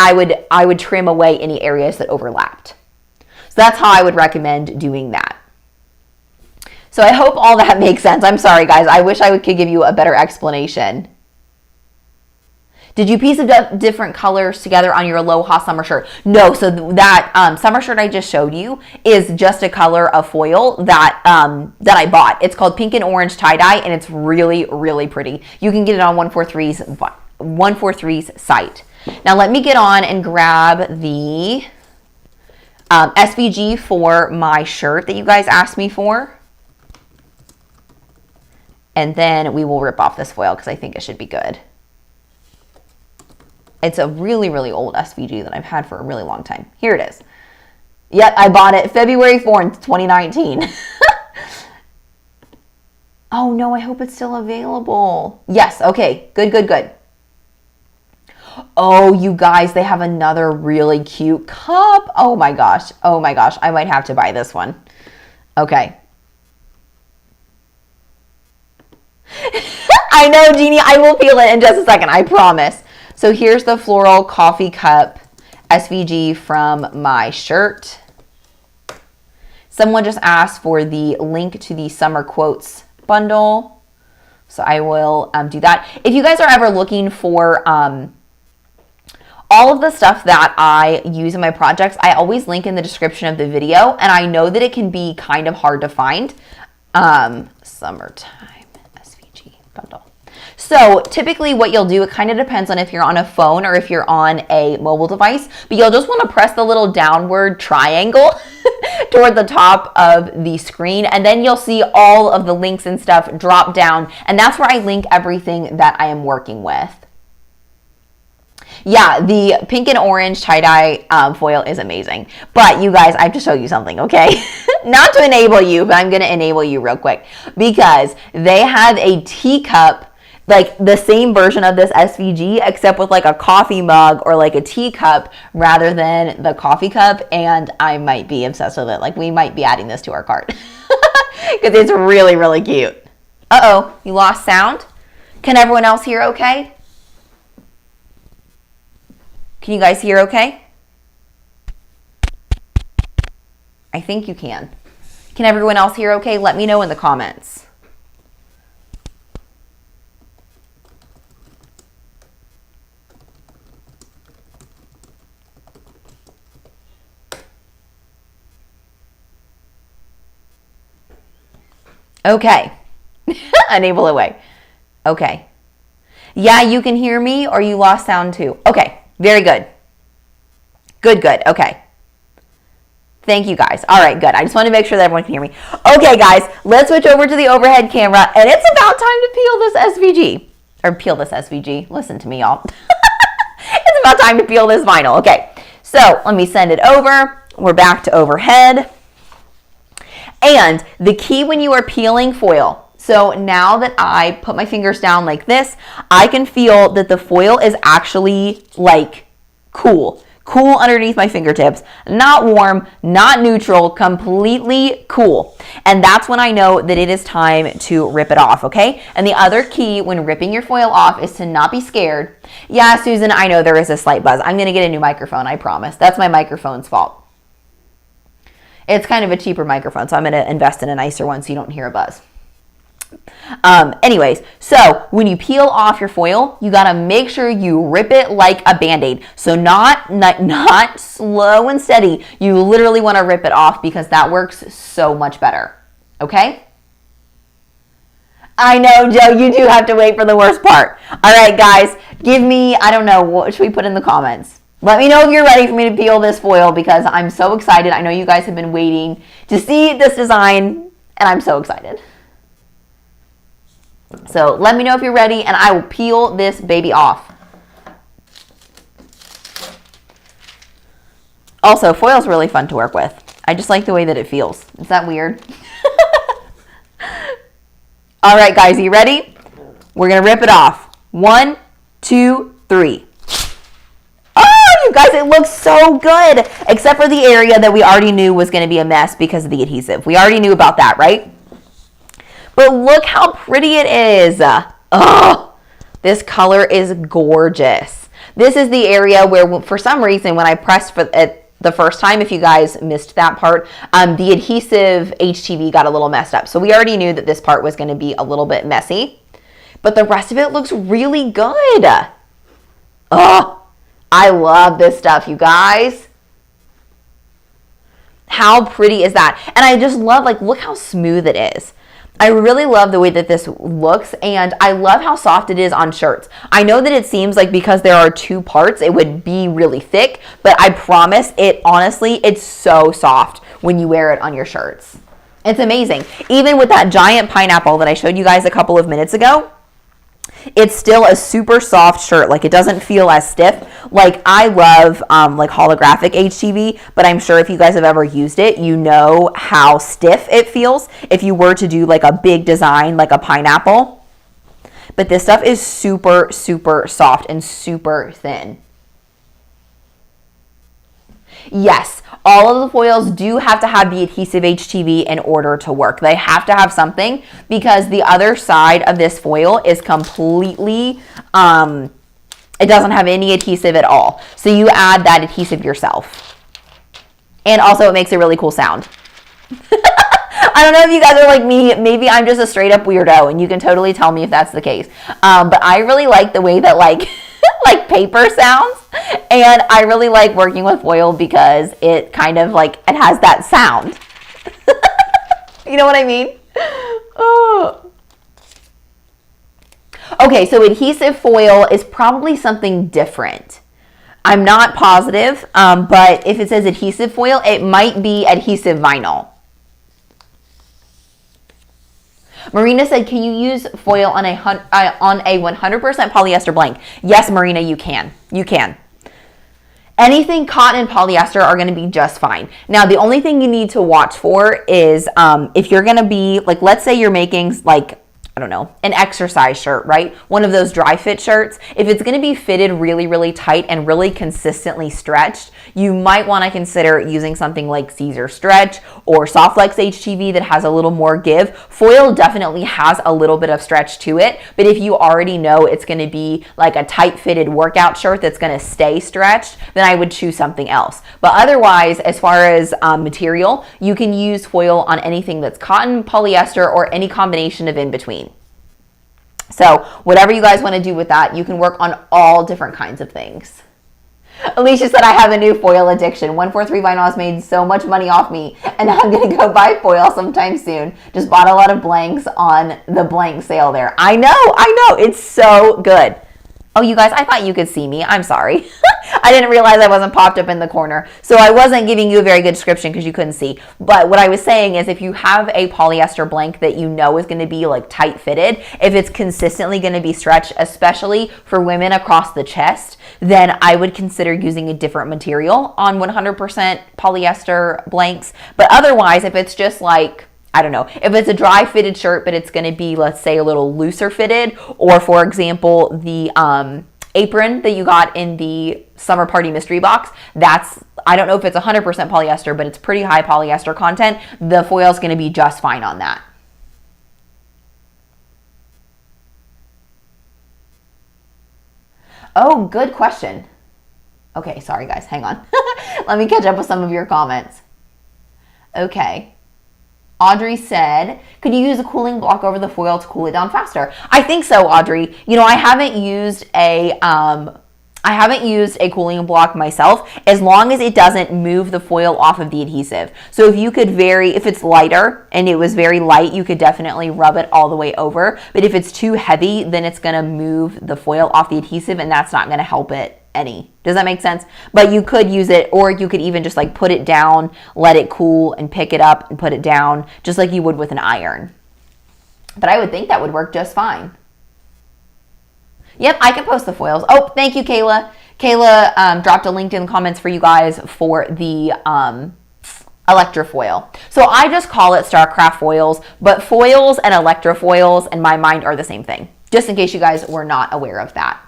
I would trim away any areas that overlapped. So that's how I would recommend doing that. So I hope all that makes sense. I'm sorry, guys. I wish I could give you a better explanation. Did you piece of different colors together on your Aloha summer shirt? No, so that summer shirt I just showed you is just a color of foil that I bought. It's called Pink and Orange Tie-Dye, and it's really, really pretty. You can get it on 143's site. Now let me get on and grab the SVG for my shirt that you guys asked me for. And then we will rip off this foil because I think it should be good. It's a really, really old SVG that I've had for a really long time. Here it is. Yep, I bought it February 4th, 2019. Oh no, I hope it's still available. Yes, okay, good, good, good. Oh, you guys, they have another really cute cup. Oh my gosh, I might have to buy this one. Okay. I know, Jeannie, I will peel it in just a second, I promise. So here's the floral coffee cup SVG from my shirt. Someone just asked for the link to the summer quotes bundle. So I will do that. If you guys are ever looking for all of the stuff that I use in my projects, I always link in the description of the video. And I know that it can be kind of hard to find. Summertime SVG bundle. So typically what you'll do, it kind of depends on if you're on a phone or if you're on a mobile device, but you'll just want to press the little downward triangle toward the top of the screen, and then you'll see all of the links and stuff drop down, and that's where I link everything that I am working with. Yeah, the pink and orange tie-dye foil is amazing. But you guys, I have to show you something, okay? Not to enable you, but I'm going to enable you real quick, because they have a teacup, like the same version of this SVG, except with like a coffee mug or like a teacup rather than the coffee cup, and I might be obsessed with it. Like, we might be adding this to our cart because it's really, really cute. Uh-oh, you lost sound? Can everyone else hear okay? Can you guys hear okay? I think you can. Can everyone else hear okay? Let me know in the comments. Okay. Enable away. Okay. Yeah, you can hear me, or you lost sound too. Okay. Very good. Good, good. Okay. Thank you, guys. All right, good. I just want to make sure that everyone can hear me. Okay, guys, let's switch over to the overhead camera, and it's about time to peel this SVG. Or peel this SVG. Listen to me, y'all. It's about time to peel this vinyl. Okay, so let me send it over. We're back to overhead. And the key when you are peeling foil, so now that I put my fingers down like this, I can feel that the foil is actually like cool underneath my fingertips, not warm, not neutral, completely cool. And that's when I know that it is time to rip it off, okay? And the other key when ripping your foil off is to not be scared. Yeah, Susan, I know there is a slight buzz. I'm gonna get a new microphone, I promise. That's my microphone's fault. It's kind of a cheaper microphone, so I'm going to invest in a nicer one so you don't hear a buzz. Anyways, so when you peel off your foil, you got to make sure you rip it like a Band-Aid. So not slow and steady. You literally want to rip it off because that works so much better. Okay? I know, Joe, you do have to wait for the worst part. All right, guys, give me, I don't know, what should we put in the comments? Let me know if you're ready for me to peel this foil because I'm so excited. I know you guys have been waiting to see this design, and I'm so excited. So let me know if you're ready, and I will peel this baby off. Also, foil's really fun to work with. I just like the way that it feels. Is that weird? All right, guys, are you ready? We're going to rip it off. 1, 2, 3. You guys, it looks so good, except for the area that we already knew was going to be a mess because of the adhesive. We already knew about that, right? But look how pretty it is. Oh, this color is gorgeous. This is the area where, for some reason, when I pressed for it the first time, if you guys missed that part, the adhesive HTV got a little messed up. So we already knew that this part was going to be a little bit messy, but the rest of it looks really good. Oh, I love this stuff, you guys. How pretty is that? And I just love, like, look how smooth it is. I really love the way that this looks, and I love how soft it is on shirts. I know that it seems like because there are two parts, it would be really thick, but I promise it, honestly, it's so soft when you wear it on your shirts. It's amazing. Even with that giant pineapple that I showed you guys a couple of minutes ago, it's still a super soft shirt. Like, it doesn't feel as stiff. Like, I love like holographic HTV, but I'm sure if you guys have ever used it, you know how stiff it feels if you were to do like a big design like a pineapple. But this stuff is super, super soft and super thin. Yes, all of the foils do have to have the adhesive HTV in order to work. They have to have something because the other side of this foil is completely, it doesn't have any adhesive at all. So you add that adhesive yourself. And also it makes a really cool sound. I don't know if you guys are like me. Maybe I'm just a straight up weirdo and you can totally tell me if that's the case. But I really like the way that like like paper sounds, and I really like working with foil because it kind of like, it has that sound. You know what I mean? Oh. Okay, so adhesive foil is probably something different. I'm not positive, but if it says adhesive foil, it might be adhesive vinyl. Marina said, can you use foil on a 100% polyester blank? Yes, Marina, you can. You can. Anything cotton and polyester are going to be just fine. Now, the only thing you need to watch for is if you're going to be, like, let's say you're making, like, I don't know, an exercise shirt, right? One of those dry fit shirts. If it's going to be fitted really, really tight and really consistently stretched, you might want to consider using something like Siser Stretch or Softflex HTV that has a little more give. Foil definitely has a little bit of stretch to it, but if you already know it's going to be like a tight fitted workout shirt that's going to stay stretched, then I would choose something else. But otherwise, as far as material, you can use foil on anything that's cotton, polyester, or any combination of in between. So whatever you guys want to do with that, you can work on all different kinds of things. Alicia said, I have a new foil addiction. 143 Vinyl has made so much money off me, and I'm going to go buy foil sometime soon. Just bought a lot of blanks on the blank sale there. I know. It's so good. Oh, you guys, I thought you could see me. I'm sorry. I didn't realize I wasn't popped up in the corner. So I wasn't giving you a very good description because you couldn't see. But what I was saying is if you have a polyester blank that you know is going to be like tight fitted, if it's consistently going to be stretched, especially for women across the chest, then I would consider using a different material on 100% polyester blanks. But otherwise, if it's just like, I don't know, if it's a dry fitted shirt, but it's going to be, let's say, a little looser fitted, or for example, the apron that you got in the summer party mystery box, that's, I don't know if it's 100% polyester, but it's pretty high polyester content. The foil is going to be just fine on that. Oh, good question. Okay, sorry guys, hang on. Let me catch up with some of your comments. Okay. Audrey said, could you use a cooling block over the foil to cool it down faster? I think so, Audrey. You know, I haven't used a cooling block myself, as long as it doesn't move the foil off of the adhesive. So if you could if it's lighter and it was very light, you could definitely rub it all the way over. But if it's too heavy, then it's going to move the foil off the adhesive, and that's not going to help it any. Does that make sense? But you could use it, or you could even just like put it down, let it cool, and pick it up and put it down, just like you would with an iron. But I would think that would work just fine. Yep, I can post the foils. Oh, thank you, Kayla. Kayla dropped a link in the comments for you guys for the Electrafoil. So I just call it StarCraft foils, but foils and Electrafoils in my mind are the same thing, just in case you guys were not aware of that.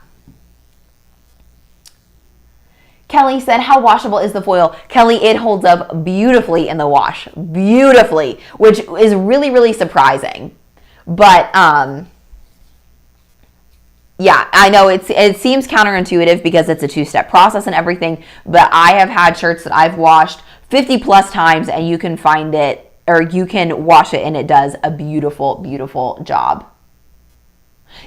Kelly said, how washable is the foil? Kelly, it holds up beautifully in the wash. Beautifully, which is really, really surprising. But, yeah, I know it seems counterintuitive because it's a two-step process and everything, but I have had shirts that I've washed 50 plus times and you can find it, or you can wash it and it does a beautiful, beautiful job.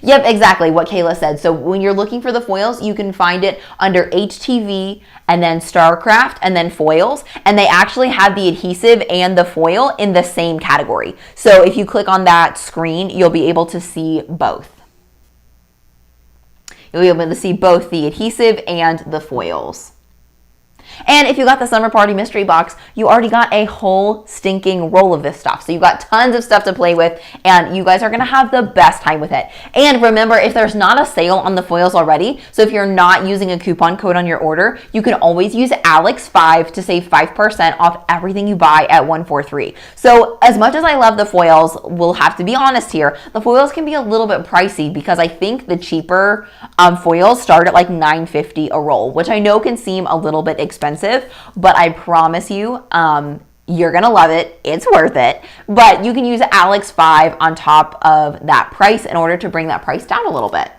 Yep, exactly what Kayla said. So when you're looking for the foils, you can find it under HTV and then StarCraft and then foils. And they actually have the adhesive and the foil in the same category. So if you click on that screen, you'll be able to see both. You'll be able to see both the adhesive and the foils. And if you got the summer party mystery box, you already got a whole stinking roll of this stuff. So you got tons of stuff to play with, and you guys are gonna have the best time with it. And remember, if there's not a sale on the foils already, so if you're not using a coupon code on your order, you can always use Alex5 to save 5% off everything you buy at 143. So as much as I love the foils, we'll have to be honest here, the foils can be a little bit pricey because I think the cheaper foils start at like $9.50 a roll, which I know can seem a little bit expensive, but I promise you, you're gonna love it. It's worth it. But you can use Alex5 on top of that price in order to bring that price down a little bit.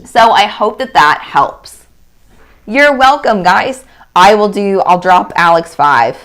So I hope that that helps. You're welcome, guys. I'll drop Alex5.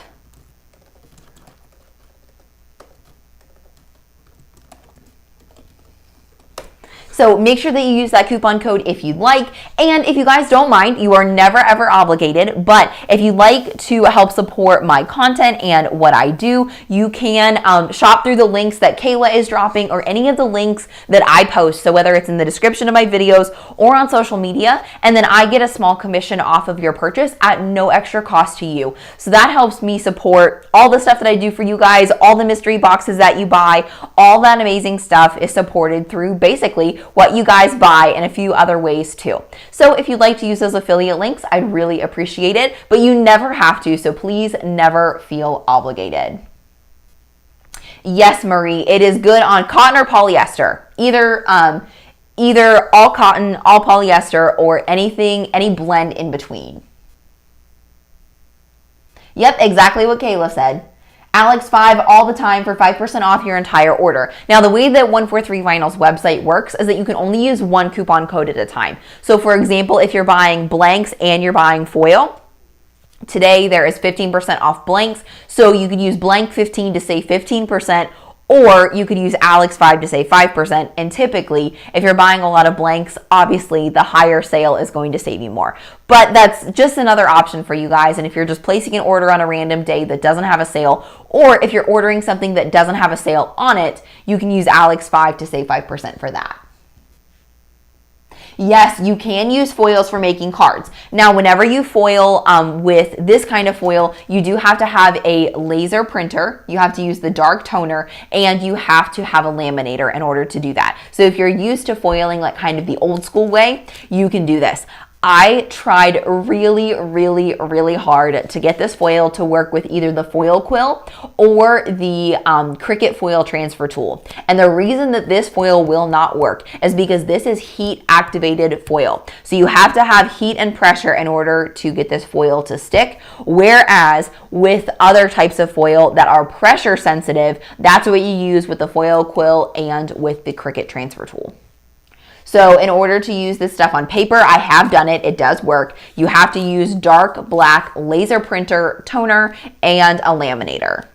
So make sure that you use that coupon code if you'd like. And if you guys don't mind, you are never ever obligated, but if you'd like to help support my content and what I do, you can shop through the links that Kayla is dropping or any of the links that I post. So whether it's in the description of my videos or on social media, and then I get a small commission off of your purchase at no extra cost to you. So that helps me support all the stuff that I do for you guys, all the mystery boxes that you buy, all that amazing stuff is supported through basically what you guys buy and a few other ways too. So if you'd like to use those affiliate links, I'd really appreciate it, but you never have to, so please never feel obligated. Yes, Marie, it is good on cotton or polyester. Either all cotton, all polyester, or any blend in between. Yep, exactly what Kayla said. Alex5 all the time for 5% off your entire order. Now, the way that 143 Vinyl's website works is that you can only use one coupon code at a time. So for example, if you're buying blanks and you're buying foil, today there is 15% off blanks. So you could use blank 15 to save 15%, or you could use Alex5 to save 5%. And typically, if you're buying a lot of blanks, obviously the higher sale is going to save you more. But that's just another option for you guys. And if you're just placing an order on a random day that doesn't have a sale, or if you're ordering something that doesn't have a sale on it, you can use Alex5 to save 5% for that. Yes, you can use foils for making cards. Now, whenever you foil with this kind of foil, you do have to have a laser printer, you have to use the dark toner, and you have to have a laminator in order to do that. So if you're used to foiling like kind of the old school way, you can do this. I tried really, really, really hard to get this foil to work with either the foil quill or the Cricut foil transfer tool. And the reason that this foil will not work is because this is heat activated foil. So you have to have heat and pressure in order to get this foil to stick. Whereas with other types of foil that are pressure sensitive, that's what you use with the foil quill and with the Cricut transfer tool. So in order to use this stuff on paper, I have done it, it does work. You have to use dark black laser printer toner and a laminator.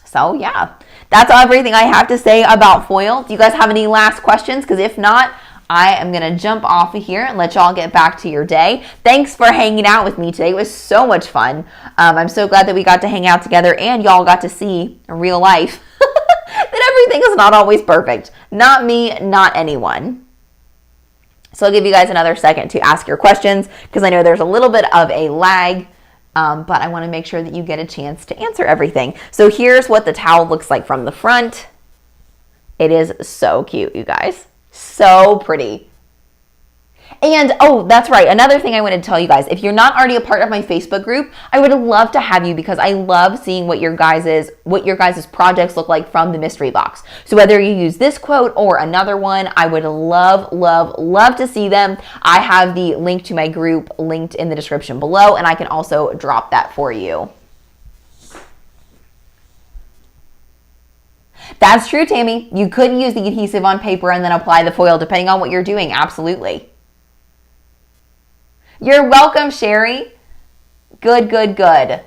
So yeah, that's everything I have to say about foil. Do you guys have any last questions? Because if not, I am gonna jump off of here and let y'all get back to your day. Thanks for hanging out with me today. It was so much fun. I'm so glad that we got to hang out together and y'all got to see real life. That everything is not always perfect. Not me, not anyone. So I'll give you guys another second to ask your questions because I know there's a little bit of a lag, but I want to make sure that you get a chance to answer everything. So here's what the towel looks like from the front. It is so cute, you guys. So pretty. And oh, that's right. Another thing I wanted to tell you guys, if you're not already a part of my Facebook group, I would love to have you because I love seeing what your guys' projects look like from the mystery box. So whether you use this quote or another one, I would love, love, love to see them. I have the link to my group linked in the description below, and I can also drop that for you. That's true, Tammy. You could use the adhesive on paper and then apply the foil depending on what you're doing. Absolutely. You're welcome, Sherry. Good, good, good.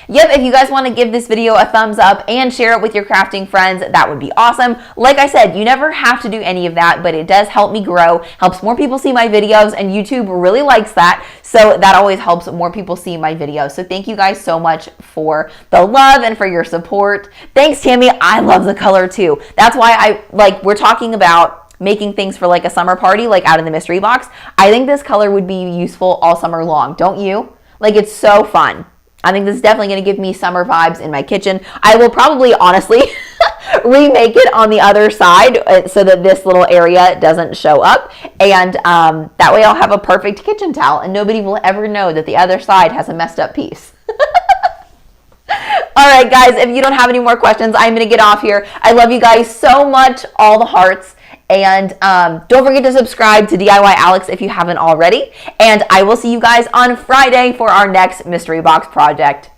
Yep, if you guys want to give this video a thumbs up and share it with your crafting friends, that would be awesome. Like I said, you never have to do any of that, but it does help me grow, helps more people see my videos, and YouTube really likes that. So that always helps more people see my videos. So thank you guys so much for the love and for your support. Thanks, Tammy. I love the color too. That's why we're talking about making things for like a summer party, like out in the mystery box, I think this color would be useful all summer long. Don't you? Like, it's so fun. I think this is definitely going to give me summer vibes in my kitchen. I will probably, honestly, remake it on the other side so that this little area doesn't show up. And that way I'll have a perfect kitchen towel and nobody will ever know that the other side has a messed up piece. All right, guys, if you don't have any more questions, I'm going to get off here. I love you guys so much, all the hearts. And don't forget to subscribe to DIY Alex if you haven't already. And I will see you guys on Friday for our next mystery box project.